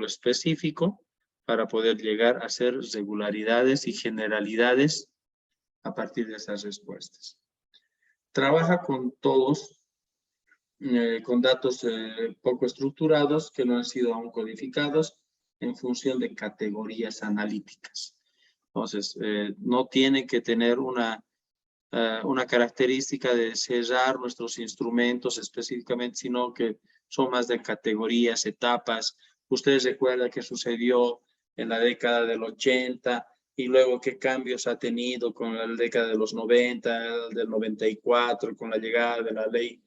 específico para poder llegar a hacer regularidades y generalidades a partir de esas respuestas. Trabaja con todos, con datos poco estructurados que no han sido aún codificados en función de categorías analíticas. Entonces, no tiene que tener una característica de cerrar nuestros instrumentos específicamente, sino que son más de categorías, etapas. Ustedes recuerdan qué sucedió en la década del 80 y luego qué cambios ha tenido con la década de los 90, del 94, con la llegada de la ley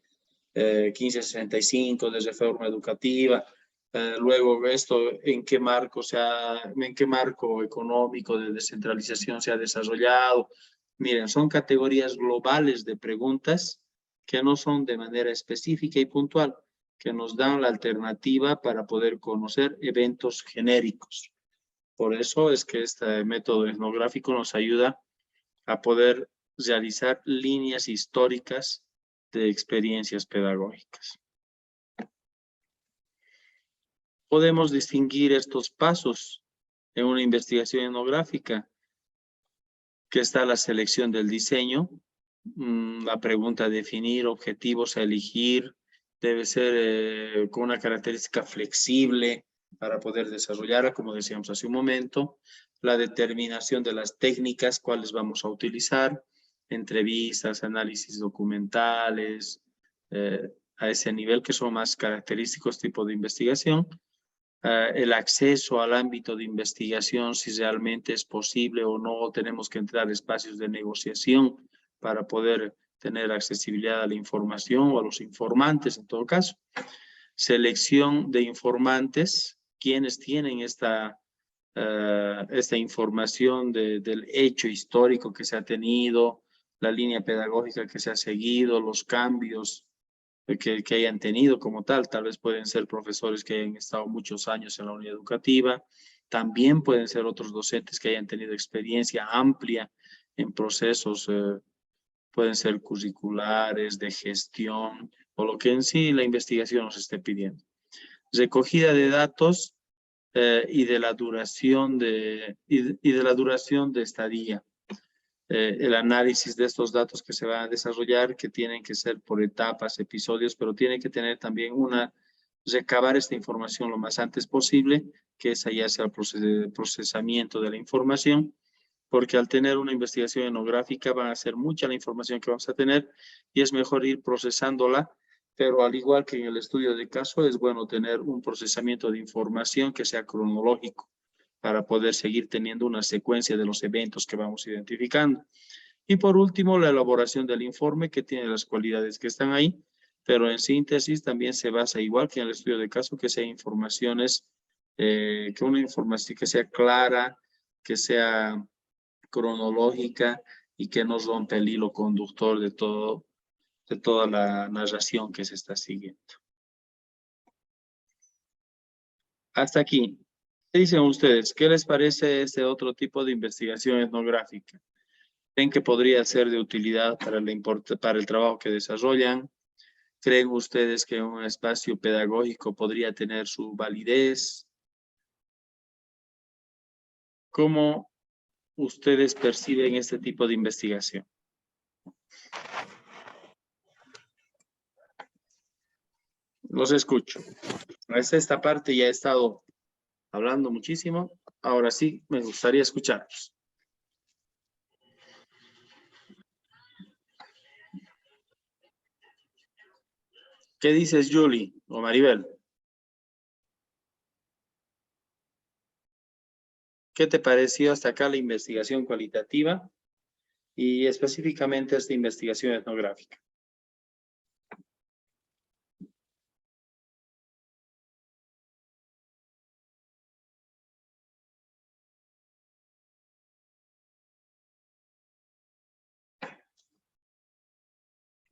1565 de reforma educativa. Luego esto, en qué marco económico de descentralización se ha desarrollado. Miren, son categorías globales de preguntas que no son de manera específica y puntual, que nos dan la alternativa para poder conocer eventos genéricos. Por eso es que este método etnográfico nos ayuda a poder realizar líneas históricas de experiencias pedagógicas. Podemos distinguir estos pasos en una investigación etnográfica, que está la selección del diseño, la pregunta definir, objetivos a elegir, debe ser con una característica flexible para poder desarrollarla, como decíamos hace un momento, la determinación de las técnicas, cuáles vamos a utilizar, entrevistas, análisis documentales, a ese nivel que son más característicos tipo de investigación, el acceso al ámbito de investigación, si realmente es posible o no, tenemos que entrar a espacios de negociación para poder tener accesibilidad a la información o a los informantes en todo caso. Selección de informantes, quienes tienen esta información del hecho histórico que se ha tenido, la línea pedagógica que se ha seguido, los cambios que hayan tenido como tal vez pueden ser profesores que hayan estado muchos años en la unidad educativa, también pueden ser otros docentes que hayan tenido experiencia amplia en procesos, pueden ser curriculares, de gestión, o lo que en sí la investigación nos esté pidiendo. Recogida de datos y de la duración de estadía. El análisis de estos datos que se van a desarrollar, que tienen que ser por etapas, episodios, pero tiene que tener también recabar esta información lo más antes posible, que esa ya sea el procesamiento de la información, porque al tener una investigación etnográfica va a ser mucha la información que vamos a tener y es mejor ir procesándola, pero al igual que en el estudio de caso, es bueno tener un procesamiento de información que sea cronológico, para poder seguir teniendo una secuencia de los eventos que vamos identificando. Y por último, la elaboración del informe, que tiene las cualidades que están ahí, pero en síntesis también se basa, igual que en el estudio de caso, que sea informaciones, que una información que sea clara, que sea cronológica y que no rompa el hilo conductor de toda la narración que se está siguiendo. Hasta aquí. ¿Qué dicen ustedes? ¿Qué les parece este otro tipo de investigación etnográfica? ¿Creen que podría ser de utilidad para el trabajo que desarrollan? ¿Creen ustedes que un espacio pedagógico podría tener su validez? ¿Cómo ustedes perciben este tipo de investigación? Los escucho. Hasta esta parte ya he estado hablando muchísimo. Ahora sí, me gustaría escucharlos. ¿Qué dices, Julie o Maribel? ¿Qué te pareció hasta acá la investigación cualitativa y específicamente esta investigación etnográfica?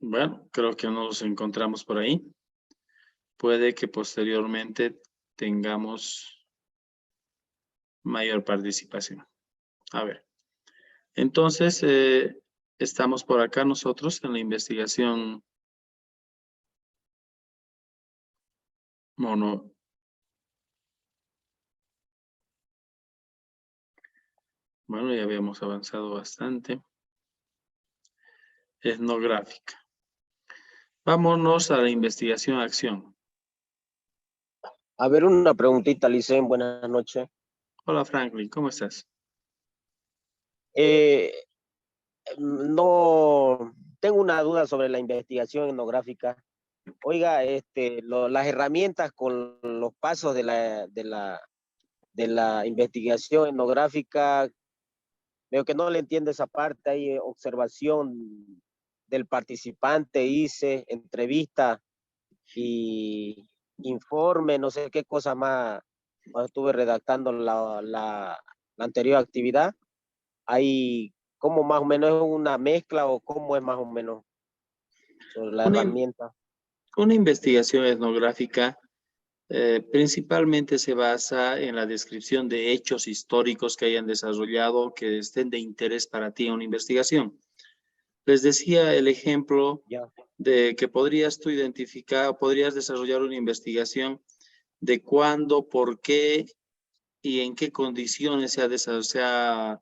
Bueno, creo que nos encontramos por ahí. Puede que posteriormente tengamos mayor participación. A ver, entonces estamos por acá nosotros en la investigación Bueno, ya habíamos avanzado bastante. Etnográfica. Vámonos a la investigación-acción. A ver, una preguntita, Licen, buenas noches. Hola Franklin, ¿cómo estás? No, tengo una duda sobre la investigación etnográfica. Oiga, las herramientas con los pasos de la investigación etnográfica, veo que no le entiendo esa parte. Hay observación del participante, hice entrevista y informe, no sé qué cosa más, cuando estuve redactando la anterior actividad. Hay como más o menos una mezcla o cómo es más o menos sobre la Una, herramienta. una investigación etnográfica principalmente se basa en la descripción de hechos históricos que hayan desarrollado que estén de interés para ti en una investigación. Les decía el ejemplo Ya. de que podrías tú identificar, podrías desarrollar una investigación de cuándo, por qué y en qué condiciones se ha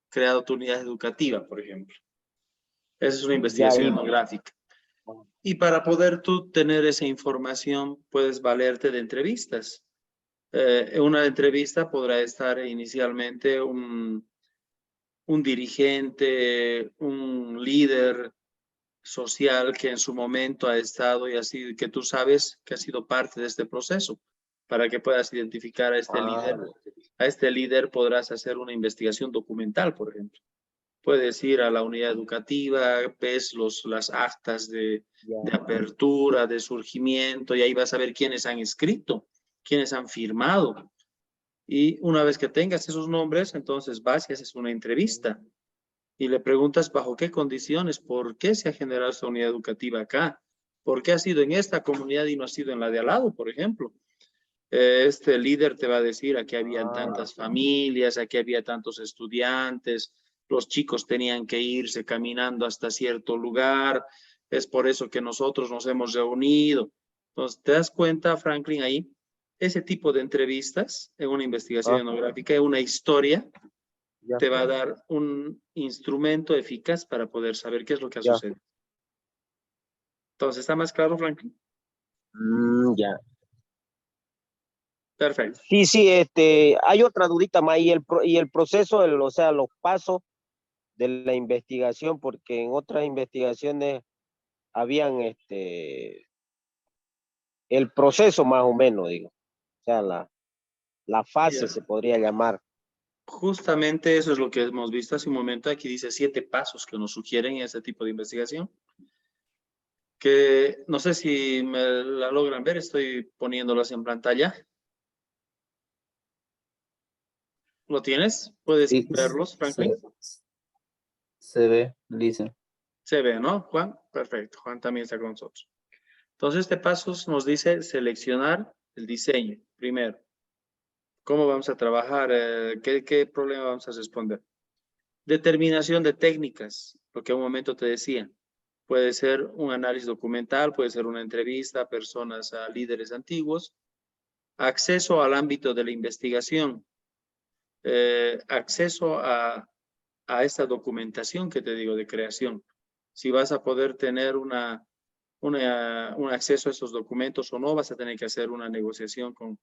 creado tu unidad educativa, por ejemplo. Esa es una Ya, investigación etnográfica. Y para poder tú tener esa información, puedes valerte de entrevistas. En una entrevista podrá estar inicialmente un dirigente, un líder social que en su momento ha estado y así que tú sabes que ha sido parte de este proceso para que puedas identificar a este líder. A este líder podrás hacer una investigación documental, por ejemplo. Puedes ir a la unidad educativa, ves las actas de apertura, de surgimiento, y ahí vas a ver quiénes han escrito, quiénes han firmado. Y una vez que tengas esos nombres, entonces vas y haces una entrevista y le preguntas bajo qué condiciones, por qué se ha generado esta unidad educativa acá, por qué ha sido en esta comunidad y no ha sido en la de al lado, por ejemplo. Este líder te va a decir, aquí habían tantas familias, aquí había tantos estudiantes, los chicos tenían que irse caminando hasta cierto lugar, es por eso que nosotros nos hemos reunido. Entonces, ¿te das cuenta, Franklin, ahí? Ese tipo de entrevistas en una investigación etnográfica, en una historia, Ya. te va a dar un instrumento eficaz para poder saber qué es lo que ha Ya. sucedido. Entonces, ¿está más claro, Franklin? Ya. Perfecto. Sí, sí, hay otra dudita más y el proceso, o sea, los pasos de la investigación, porque en otras investigaciones habían el proceso más o menos, digo, o sea, la fase se podría llamar. Justamente eso es lo que hemos visto hace un momento. Aquí dice 7 pasos que nos sugieren este tipo de investigación. Que no sé si me la logran ver, estoy poniéndolas en pantalla. ¿Lo tienes? ¿Puedes Sí, verlos, Franklin? se ve, dice. Se ve, ¿no, Juan? Perfecto, Juan también está con nosotros. Entonces, este paso nos dice seleccionar el diseño, primero. ¿Cómo vamos a trabajar? ¿Qué problema vamos a responder? Determinación de técnicas, lo que a un momento te decía. Puede ser un análisis documental, puede ser una entrevista a personas, a líderes antiguos. Acceso al ámbito de la investigación. Acceso a esta documentación que te digo de creación. Si vas a poder tener un acceso a esos documentos o no, vas a tener que hacer una negociación con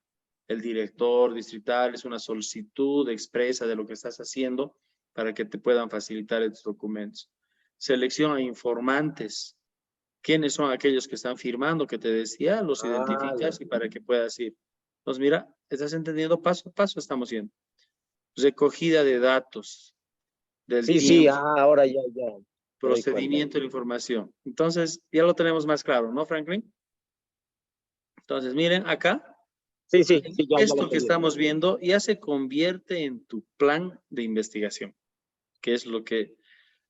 el director distrital, es una solicitud expresa de lo que estás haciendo para que te puedan facilitar estos documentos. Selección a informantes. ¿Quiénes son aquellos que están firmando? Que te decía, los identificas y para que puedas ir. Entonces, mira, ¿estás entendiendo? Paso a paso estamos yendo. Recogida de datos del Sí, sí, tiempo, ahora ya me doy cuenta. procedimiento de la información. Entonces, ya lo tenemos más claro, ¿no, Franklin? Entonces, miren acá. Sí, sí, sí, ya lo Esto que estoy viendo. estamos viendo ya se convierte en tu plan de investigación, que es lo que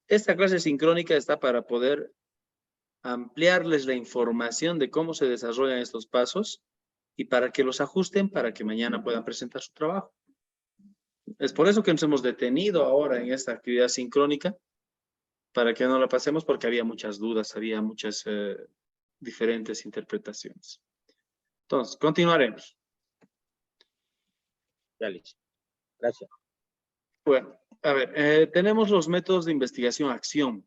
esta clase sincrónica está para poder ampliarles la información de cómo se desarrollan estos pasos y para que los ajusten para que mañana puedan presentar su trabajo. Es por eso que nos hemos detenido ahora en esta actividad sincrónica, para que no la pasemos porque había muchas dudas, había muchas diferentes interpretaciones. Entonces, continuaremos. Ya, listo. Gracias. Bueno, a ver, tenemos los métodos de investigación-acción.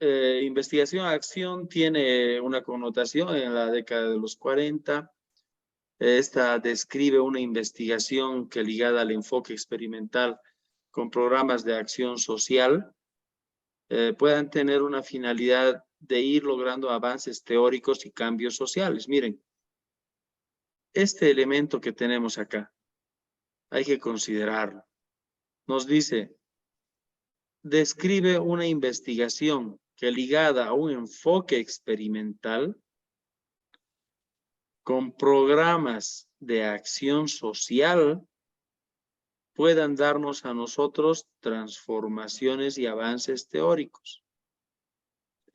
Investigación-acción tiene una connotación en la década de los 40. Esta describe una investigación que ligada al enfoque experimental con programas de acción social, puedan tener una finalidad de ir logrando avances teóricos y cambios sociales. Miren, este elemento que tenemos acá, hay que considerarlo. Nos dice, describe una investigación que ligada a un enfoque experimental con programas de acción social puedan darnos a nosotros transformaciones y avances teóricos.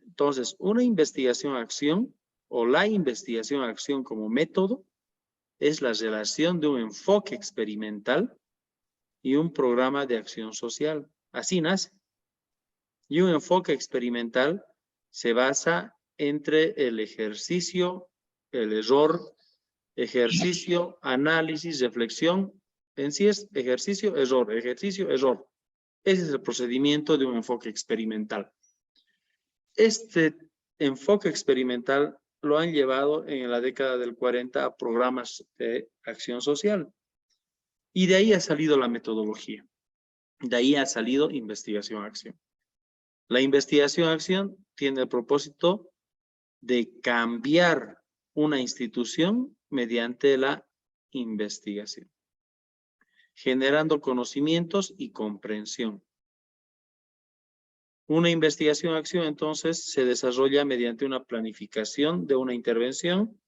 Entonces, una investigación-acción o la investigación-acción como método es la relación de un enfoque experimental y un programa de acción social. Así nace. Y un enfoque experimental se basa entre el ejercicio, el error, ejercicio, análisis, reflexión. En sí es ejercicio, error, ejercicio, error. Ese es el procedimiento de un enfoque experimental. Este enfoque experimental lo han llevado en la década del 40 a programas de acción social. Y de ahí ha salido la metodología. De ahí ha salido investigación-acción. La investigación-acción tiene el propósito de cambiar una institución mediante la investigación, generando conocimientos y comprensión. Una investigación-acción entonces se desarrolla mediante una planificación de una intervención,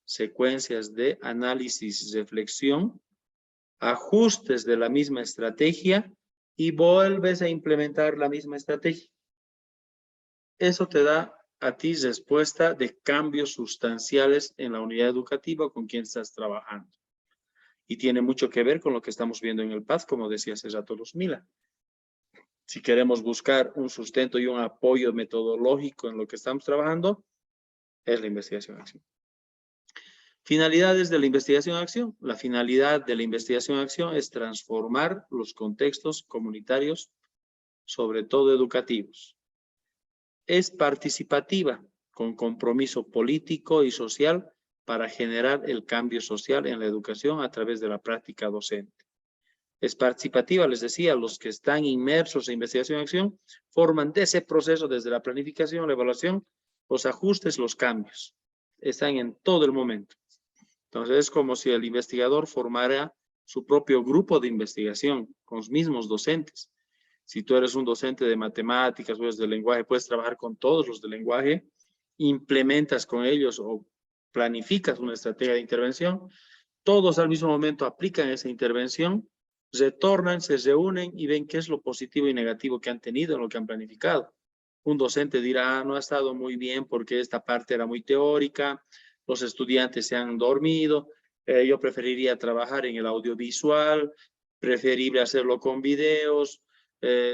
secuencias de análisis y reflexión, ajustes de la misma estrategia y vuelves a implementar la misma estrategia. Eso te da a ti respuesta de cambios sustanciales en la unidad educativa con quien estás trabajando. Y tiene mucho que ver con lo que estamos viendo en el PAD, como decía hace rato Luzmila. Si queremos buscar un sustento y un apoyo metodológico en lo que estamos trabajando, es la investigación-acción. Finalidades de la investigación-acción. La finalidad de la investigación-acción es transformar los contextos comunitarios, sobre todo educativos. Es participativa, con compromiso político y social para generar el cambio social en la educación a través de la práctica docente. Es participativa, les decía, los que están inmersos en investigación-acción forman de ese proceso desde la planificación, la evaluación, los ajustes, los cambios. Están en todo el momento. Entonces es como si el investigador formara su propio grupo de investigación con los mismos docentes. Si tú eres un docente de matemáticas o de lenguaje, puedes trabajar con todos los de lenguaje, implementas con ellos o planificas una estrategia de intervención, todos al mismo momento aplican esa intervención, retornan, se reúnen y ven qué es lo positivo y negativo que han tenido en lo que han planificado. Un docente dirá, no ha estado muy bien porque esta parte era muy teórica, los estudiantes se han dormido, yo preferiría trabajar en el audiovisual, preferible hacerlo con videos,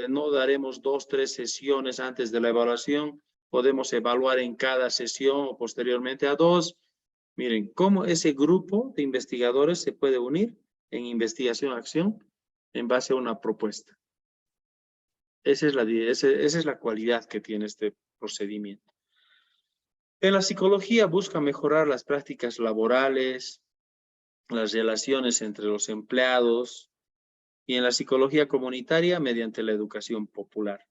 no daremos 2, 3 sesiones antes de la evaluación, podemos evaluar en cada sesión o posteriormente a 2. Miren, cómo ese grupo de investigadores se puede unir en investigación-acción en base a una propuesta. Esa es la cualidad que tiene este procedimiento. En la psicología busca mejorar las prácticas laborales, las relaciones entre los empleados, y en la psicología comunitaria mediante la educación popular.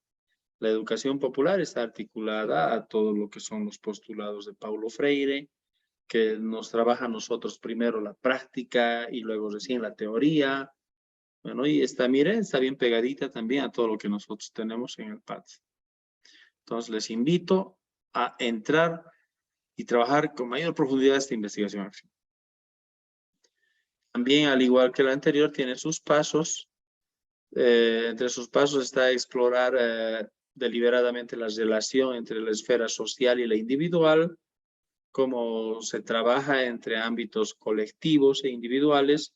La educación popular está articulada a todo lo que son los postulados de Paulo Freire, que nos trabaja a nosotros primero la práctica y luego recién la teoría. Bueno, y miren, está bien pegadita también a todo lo que nosotros tenemos en el PAD. Entonces les invito a entrar y trabajar con mayor profundidad esta investigación-acción. También, al igual que la anterior, tiene sus pasos. Entre sus pasos está explorar deliberadamente la relación entre la esfera social y la individual, cómo se trabaja entre ámbitos colectivos e individuales.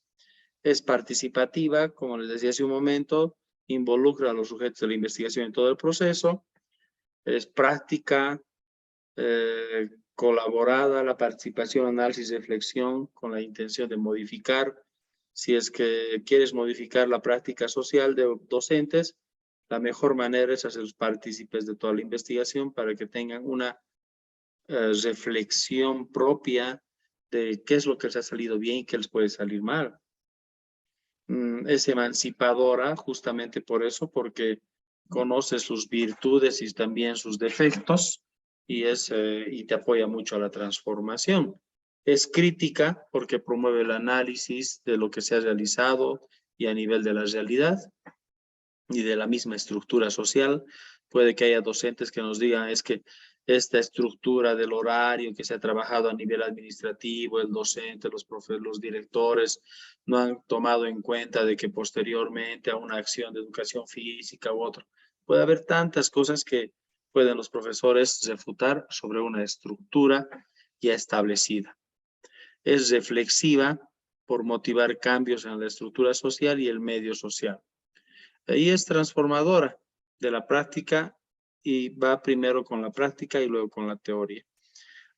Es participativa, como les decía hace un momento, involucra a los sujetos de la investigación en todo el proceso. Es práctica, colaborada, la participación, análisis y reflexión con la intención de modificar. Si es que quieres modificar la práctica social de docentes, la mejor manera es hacerlos partícipes de toda la investigación para que tengan una reflexión propia de qué es lo que les ha salido bien y qué les puede salir mal. es emancipadora justamente por eso, porque conoce sus virtudes y también sus defectos y te apoya mucho a la transformación. Es crítica porque promueve el análisis de lo que se ha realizado y a nivel de la realidad y de la misma estructura social. Puede que haya docentes que nos digan es que esta estructura del horario que se ha trabajado a nivel administrativo, el docente, los profesores, los directores, no han tomado en cuenta de que posteriormente a una acción de educación física u otra, puede haber tantas cosas que pueden los profesores refutar sobre una estructura ya establecida. Es reflexiva por motivar cambios en la estructura social y el medio social. Ahí es transformadora de la práctica y va primero con la práctica y luego con la teoría.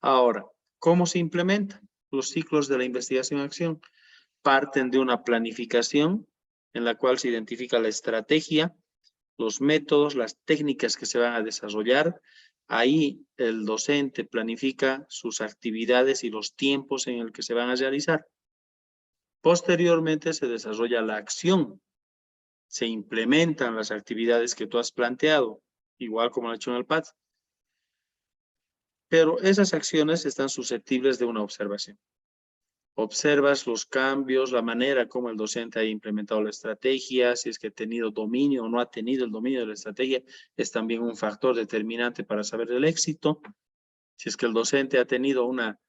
Ahora, ¿cómo se implementan los ciclos de la investigación-acción? Parten de una planificación en la cual se identifica la estrategia, los métodos, las técnicas que se van a desarrollar. Ahí el docente planifica sus actividades y los tiempos en el que se van a realizar. Posteriormente se desarrolla la acción. Se implementan las actividades que tú has planteado, igual como lo he hecho en el PAD. Pero esas acciones están susceptibles de una observación. Observas los cambios, la manera como el docente ha implementado la estrategia, si es que ha tenido dominio o no ha tenido el dominio de la estrategia, es también un factor determinante para saber el éxito. Si es que el docente ha tenido una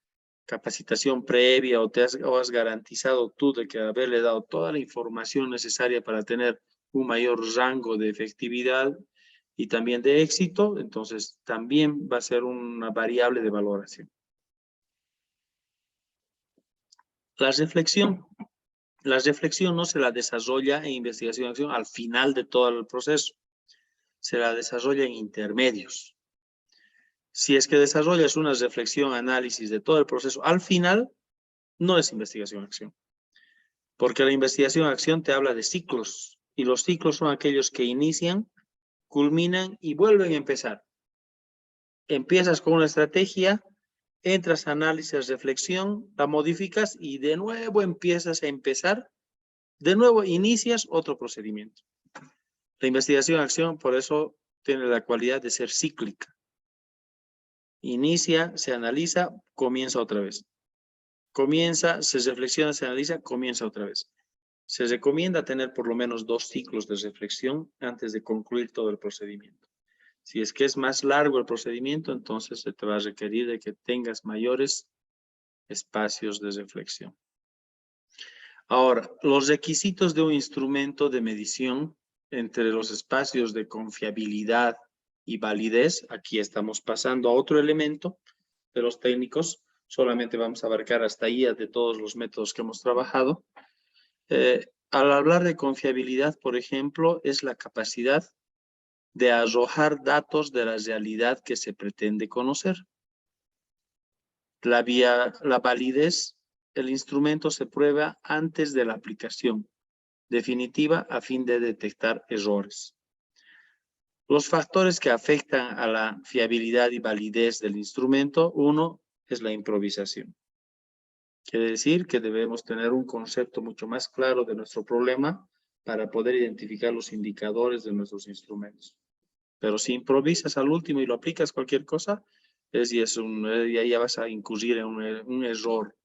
capacitación previa o has garantizado tú de que haberle dado toda la información necesaria para tener un mayor rango de efectividad y también de éxito, entonces también va a ser una variable de valoración. La reflexión no se la desarrolla en investigación-acción al final de todo el proceso, se la desarrolla en intermedios. Si es que desarrollas una reflexión, análisis de todo el proceso al final, no es investigación-acción. Porque la investigación-acción te habla de ciclos, y los ciclos son aquellos que inician, culminan y vuelven a empezar. Empiezas con una estrategia, entras a análisis, reflexión, la modificas y de nuevo empiezas a empezar, de nuevo inicias otro procedimiento. La investigación-acción por eso tiene la cualidad de ser cíclica. Inicia, se analiza, comienza otra vez. Comienza, se reflexiona, se analiza, comienza otra vez. Se recomienda tener por lo menos 2 ciclos de reflexión antes de concluir todo el procedimiento. Si es que es más largo el procedimiento, entonces se te va a requerir de que tengas mayores espacios de reflexión. Ahora, los requisitos de un instrumento de medición entre los espacios de confiabilidad y validez, aquí estamos pasando a otro elemento de los técnicos, solamente vamos a abarcar hasta ahí de todos los métodos que hemos trabajado. Al hablar de confiabilidad, por ejemplo, es la capacidad de arrojar datos de la realidad que se pretende conocer. La validez, el instrumento se prueba antes de la aplicación definitiva a fin de detectar errores. Los factores que afectan a la fiabilidad y validez del instrumento, uno es la improvisación. Quiere decir que debemos tener un concepto mucho más claro de nuestro problema para poder identificar los indicadores de nuestros instrumentos. Pero si improvisas al último y lo aplicas cualquier cosa, ya vas a incurrir en un error.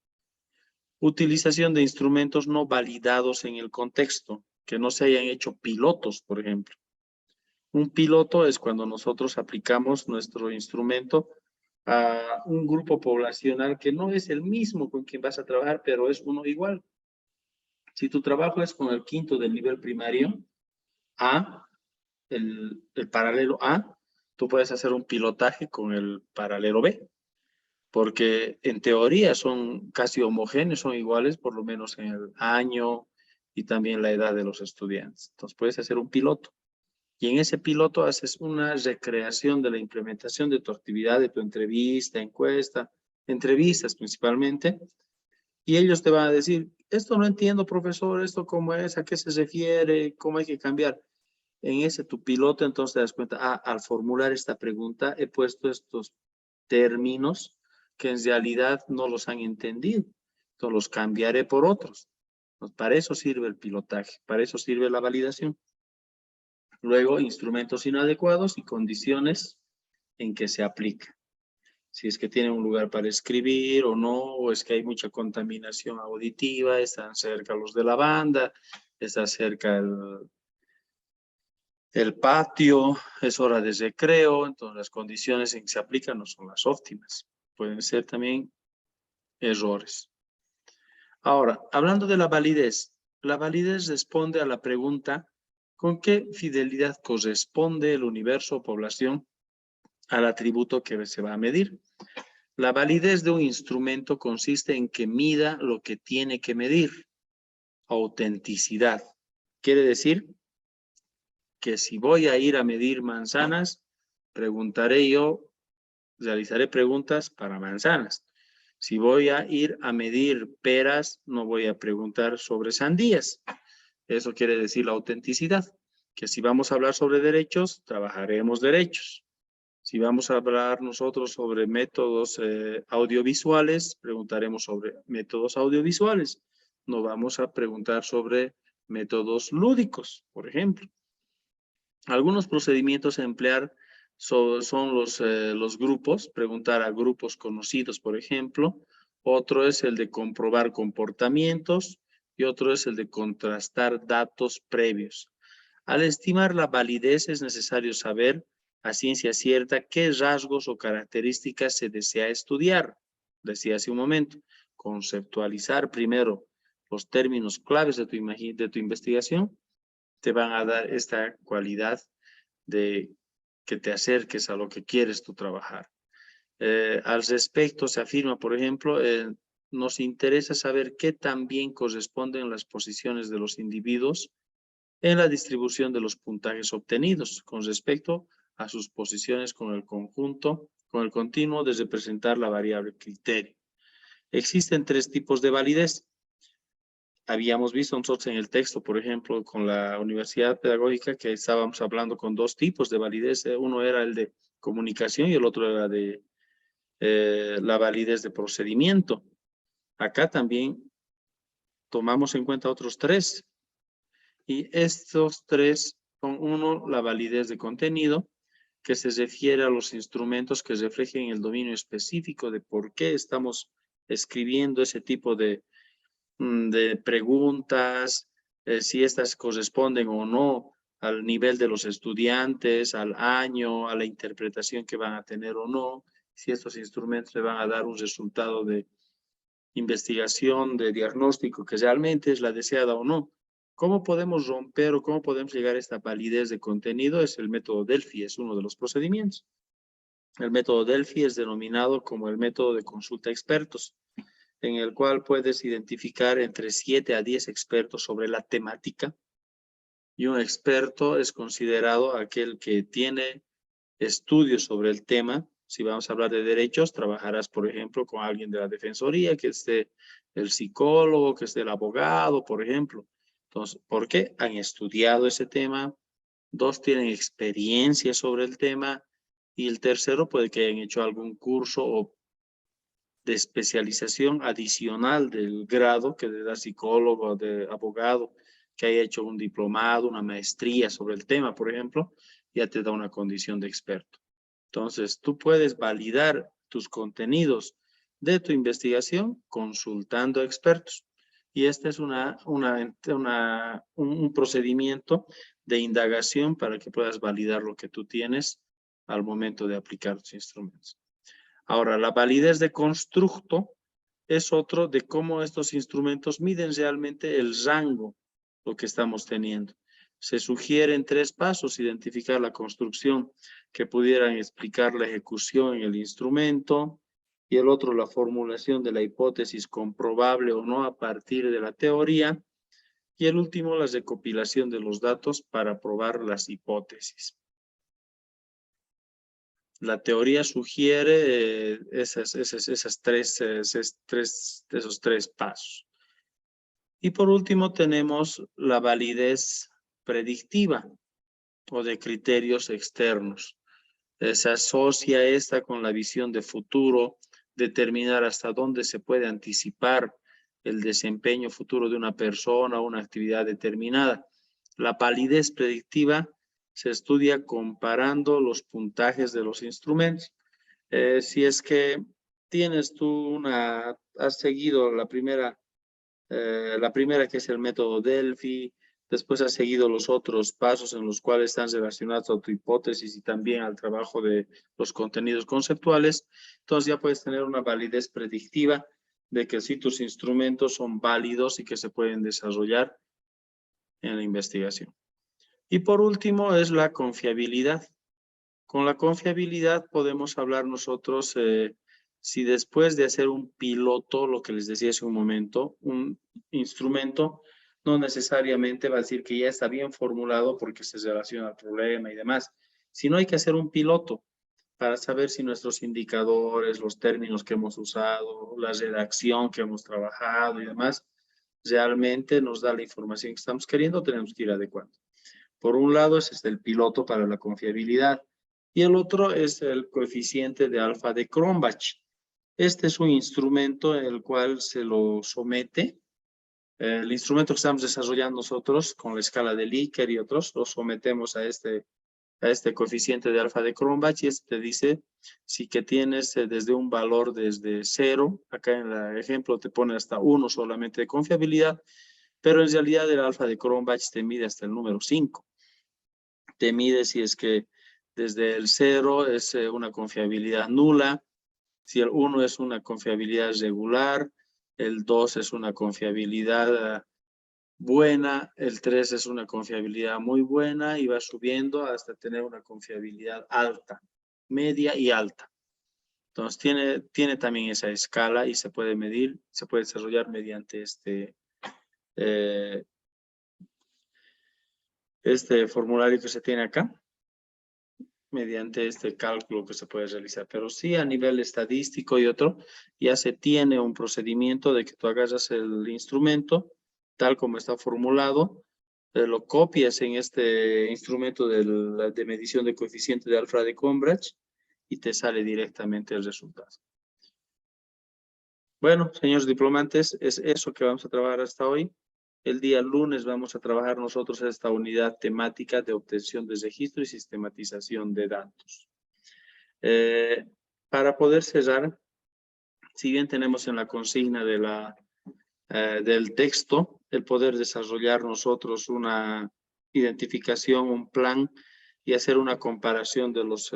Utilización de instrumentos no validados en el contexto, que no se hayan hecho pilotos, por ejemplo. Un piloto es cuando nosotros aplicamos nuestro instrumento a un grupo poblacional que no es el mismo con quien vas a trabajar, pero es uno igual. Si tu trabajo es con el quinto del nivel primario, A, el paralelo A, tú puedes hacer un pilotaje con el paralelo B, porque en teoría son casi homogéneos, son iguales, por lo menos en el año y también la edad de los estudiantes. Entonces puedes hacer un piloto. Y en ese piloto haces una recreación de la implementación de tu actividad, de tu entrevista, encuesta, entrevistas principalmente, y ellos te van a decir, esto no entiendo, profesor, esto cómo es, a qué se refiere, cómo hay que cambiar. En ese tu piloto entonces te das cuenta, al formular esta pregunta he puesto estos términos que en realidad no los han entendido, entonces los cambiaré por otros. Pues para eso sirve el pilotaje, para eso sirve la validación. Luego, instrumentos inadecuados y condiciones en que se aplica. Si es que tiene un lugar para escribir o no, o es que hay mucha contaminación auditiva, están cerca los de la banda, está cerca el patio, es hora de recreo, entonces las condiciones en que se aplican no son las óptimas. Pueden ser también errores. Ahora, hablando de la validez responde a la pregunta ¿con qué fidelidad corresponde el universo o población al atributo que se va a medir? La validez de un instrumento consiste en que mida lo que tiene que medir. Autenticidad. Quiere decir que si voy a ir a medir manzanas, realizaré preguntas para manzanas. Si voy a ir a medir peras, no voy a preguntar sobre sandías. Eso quiere decir la autenticidad, que si vamos a hablar sobre derechos, trabajaremos derechos. Si vamos a hablar nosotros sobre métodos audiovisuales, preguntaremos sobre métodos audiovisuales. No vamos a preguntar sobre métodos lúdicos, por ejemplo. Algunos procedimientos a emplear son los grupos, preguntar a grupos conocidos, por ejemplo. Otro es el de comprobar comportamientos y otro es el de contrastar datos previos. Al estimar la validez es necesario saber a ciencia cierta qué rasgos o características se desea estudiar. Decía hace un momento, conceptualizar primero los términos claves de tu investigación te van a dar esta cualidad de que te acerques a lo que quieres tú trabajar. Al respecto se afirma, por ejemplo, nos interesa saber qué tan bien corresponden las posiciones de los individuos en la distribución de los puntajes obtenidos con respecto a sus posiciones con el conjunto, con el continuo de representar la variable criterio. Existen 3 tipos de validez. Habíamos visto nosotros en el texto, por ejemplo, con la Universidad Pedagógica, que estábamos hablando con 2 tipos de validez. Uno era el de comunicación y el otro era de la validez de procedimiento. Acá también tomamos en cuenta otros 3. Y estos 3 son: uno, la validez de contenido, que se refiere a los instrumentos que reflejen el dominio específico de por qué estamos escribiendo ese tipo de preguntas, si estas corresponden o no al nivel de los estudiantes, al año, a la interpretación que van a tener o no, si estos instrumentos le van a dar un resultado de investigación, de diagnóstico que realmente es la deseada o no. ¿Cómo podemos romper o cómo podemos llegar a esta validez de contenido? Es el método Delphi, es uno de los procedimientos. El método Delphi es denominado como el método de consulta a expertos, en el cual puedes identificar entre 7 a 10 expertos sobre la temática, y un experto es considerado aquel que tiene estudios sobre el tema. Si vamos a hablar de derechos, trabajarás, por ejemplo, con alguien de la defensoría, que esté el psicólogo, que esté el abogado, por ejemplo. Entonces, ¿por qué? Han estudiado ese tema. 2, tienen experiencia sobre el tema. Y el tercero puede que hayan hecho algún curso o de especialización adicional del grado que le da psicólogo, de abogado, que haya hecho un diplomado, una maestría sobre el tema, por ejemplo, ya te da una condición de experto. Entonces, tú puedes validar tus contenidos de tu investigación consultando a expertos. Y este es un procedimiento de indagación para que puedas validar lo que tú tienes al momento de aplicar tus instrumentos. Ahora, la validez de constructo es otro de cómo estos instrumentos miden realmente el rango, lo que estamos teniendo. Se sugieren 3 pasos: identificar la construcción que pudieran explicar la ejecución en el instrumento, y el otro, la formulación de la hipótesis comprobable o no a partir de la teoría, y el último, la recopilación de los datos para probar las hipótesis. La teoría sugiere esos 3 pasos. Y por último tenemos la validez predictiva o de criterios externos. Se asocia esta con la visión de futuro, determinar hasta dónde se puede anticipar el desempeño futuro de una persona o una actividad determinada. La validez predictiva se estudia comparando los puntajes de los instrumentos. Si es que tienes tú has seguido la primera que es el método Delphi, después has seguido los otros pasos en los cuales están relacionados a tu hipótesis y también al trabajo de los contenidos conceptuales, entonces ya puedes tener una validez predictiva de que sí tus instrumentos son válidos y que se pueden desarrollar en la investigación. Y por último es la confiabilidad. Con la confiabilidad podemos hablar nosotros si después de hacer un piloto, lo que les decía hace un momento, un instrumento no necesariamente va a decir que ya está bien formulado porque se relaciona al problema y demás, sino hay que hacer un piloto para saber si nuestros indicadores, los términos que hemos usado, la redacción que hemos trabajado y demás, realmente nos da la información que estamos queriendo, tenemos que ir adecuando. Por un lado, ese es el piloto para la confiabilidad. Y el otro es el coeficiente de alfa de Cronbach. Este es un instrumento en el cual se lo somete. El instrumento que estamos desarrollando nosotros con la escala de Likert y otros, lo sometemos a este coeficiente de alfa de Cronbach y este te dice si que tienes desde un valor desde 0, acá en el ejemplo te pone hasta 1 solamente de confiabilidad, pero en realidad el alfa de Cronbach te mide hasta el número 5. Te mide si es que desde el 0 es una confiabilidad nula, si el 1 es una confiabilidad regular, el 2 es una confiabilidad buena, el 3 es una confiabilidad muy buena y va subiendo hasta tener una confiabilidad alta, media y alta. Entonces tiene también esa escala y se puede medir, se puede desarrollar mediante este formulario que se tiene acá, mediante este cálculo que se puede realizar. Pero sí a nivel estadístico y otro, ya se tiene un procedimiento de que tú agarras el instrumento, tal como está formulado, lo copias en este instrumento de medición de coeficiente de alfa de Cronbach y te sale directamente el resultado. Bueno, señores diplomantes, es eso que vamos a trabajar hasta hoy. El día lunes vamos a trabajar nosotros esta unidad temática de obtención de registro y sistematización de datos. Para poder cerrar, si bien tenemos en la consigna del texto el poder desarrollar nosotros una identificación, un plan y hacer una comparación de los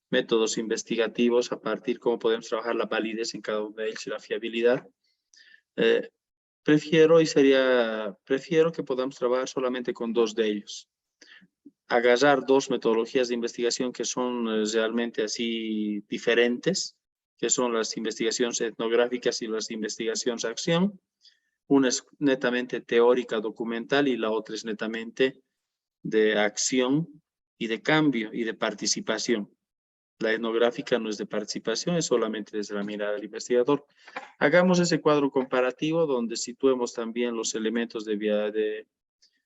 métodos investigativos a partir de cómo podemos trabajar la validez en cada uno de ellos y la fiabilidad. Prefiero que podamos trabajar solamente con 2 de ellos. Agarrar 2 metodologías de investigación que son realmente así diferentes, que son las investigaciones etnográficas y las investigaciones de acción. Una es netamente teórica, documental, y la otra es netamente de acción y de cambio y de participación. La etnográfica no es de participación, es solamente desde la mirada del investigador. Hagamos ese cuadro comparativo donde situemos también los elementos de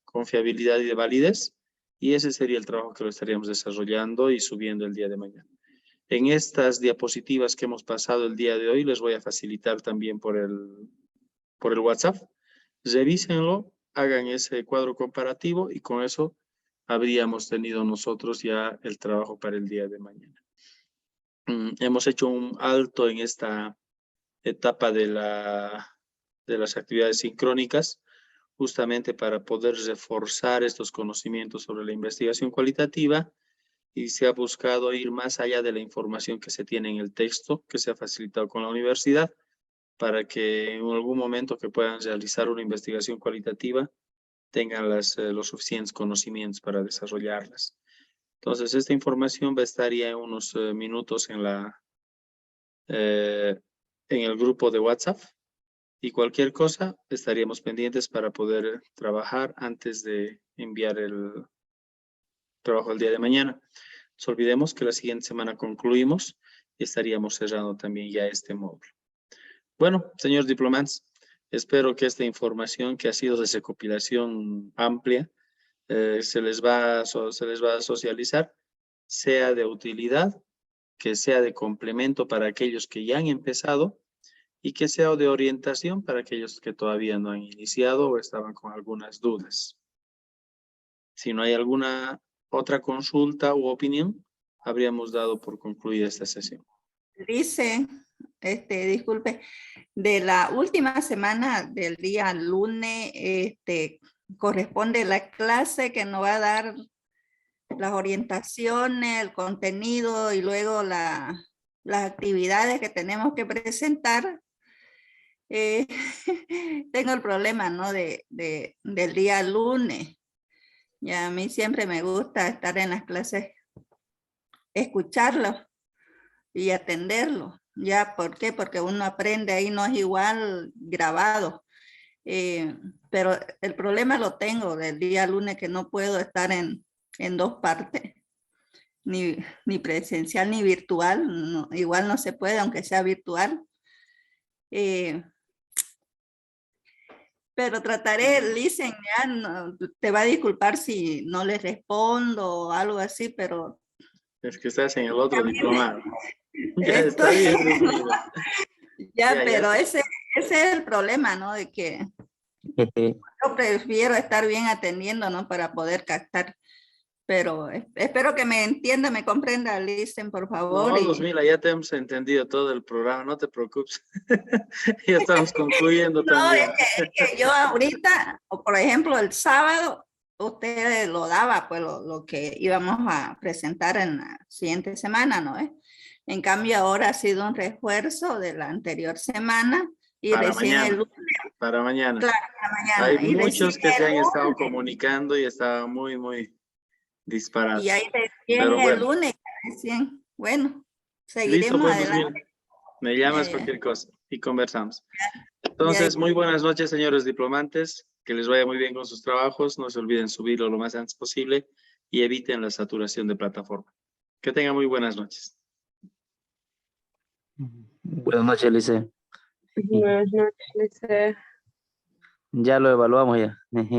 confiabilidad y de validez, y ese sería el trabajo que lo estaríamos desarrollando y subiendo el día de mañana. En estas diapositivas que hemos pasado el día de hoy, les voy a facilitar también por el WhatsApp. Revísenlo, hagan ese cuadro comparativo y con eso habríamos tenido nosotros ya el trabajo para el día de mañana. Hemos hecho un alto en esta etapa de las actividades sincrónicas, justamente para poder reforzar estos conocimientos sobre la investigación cualitativa, y se ha buscado ir más allá de la información que se tiene en el texto, que se ha facilitado con la universidad, para que en algún momento que puedan realizar una investigación cualitativa tengan los suficientes conocimientos para desarrollarlas. Entonces, esta información va a estar ya en unos minutos en el grupo de WhatsApp, y cualquier cosa estaríamos pendientes para poder trabajar antes de enviar el trabajo el día de mañana. No nos olvidemos que la siguiente semana concluimos y estaríamos cerrando también ya este módulo. Bueno, señores diplomantes, espero que esta información que ha sido de recopilación amplia se les va a socializar, sea de utilidad, que sea de complemento para aquellos que ya han empezado y que sea de orientación para aquellos que todavía no han iniciado o estaban con algunas dudas. Si no hay alguna otra consulta u opinión, habríamos dado por concluida esta sesión. Dice, disculpe, de la última semana del día lunes, corresponde la clase que nos va a dar las orientaciones, el contenido y luego las actividades que tenemos que presentar. Tengo el problema, ¿no? Del día lunes. Y a mí siempre me gusta estar en las clases, escucharlo y atenderlo. ¿Ya? ¿Por qué? Porque uno aprende ahí, no es igual grabado. Pero el problema lo tengo del día lunes, que no puedo estar en dos partes, ni presencial ni virtual. No, igual no se puede, aunque sea virtual. Pero trataré, Listen, ya te va a disculpar si no le respondo o algo así, pero... Es que estás en el otro diplomado. Ya está Estoy... bien. Ya, pero ese es el problema, ¿no? De que yo prefiero estar bien atendiendo, ¿no? Para poder captar. Pero espero que me entienda, me comprenda, Listen, por favor. No, Luzmila, ya te hemos entendido todo el programa, no te preocupes. Ya estamos concluyendo también. Es que yo ahorita, o por ejemplo, el sábado, usted lo daba, pues lo que íbamos a presentar en la siguiente semana, ¿no? En cambio, ahora ha sido un refuerzo de la anterior semana y Para recién mañana, el lunes. para mañana. Claro, para mañana. Hay Y muchos que recién se han el estado lunes. comunicando y estaban muy disparados. Y ahí recién Pero el bueno. lunes, recién. Bueno, Listo, seguiremos pues, adelante. Luzmila. Me llamas Ya, cualquier cosa y conversamos. ya. Entonces, muy buenas noches, señores diplomantes. Que les vaya muy bien con sus trabajos. No se olviden subirlo lo más antes posible y eviten la saturación de plataforma. Que tengan muy buenas noches. Buenas noches, Lice. Buenas noches, Lice. Ya lo evaluamos ya. Buenas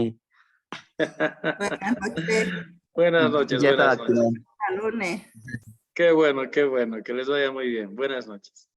noches, Buenas noches, Ya está buenas noches. activado. hasta lunes. Qué bueno, que les vaya muy bien. Buenas noches.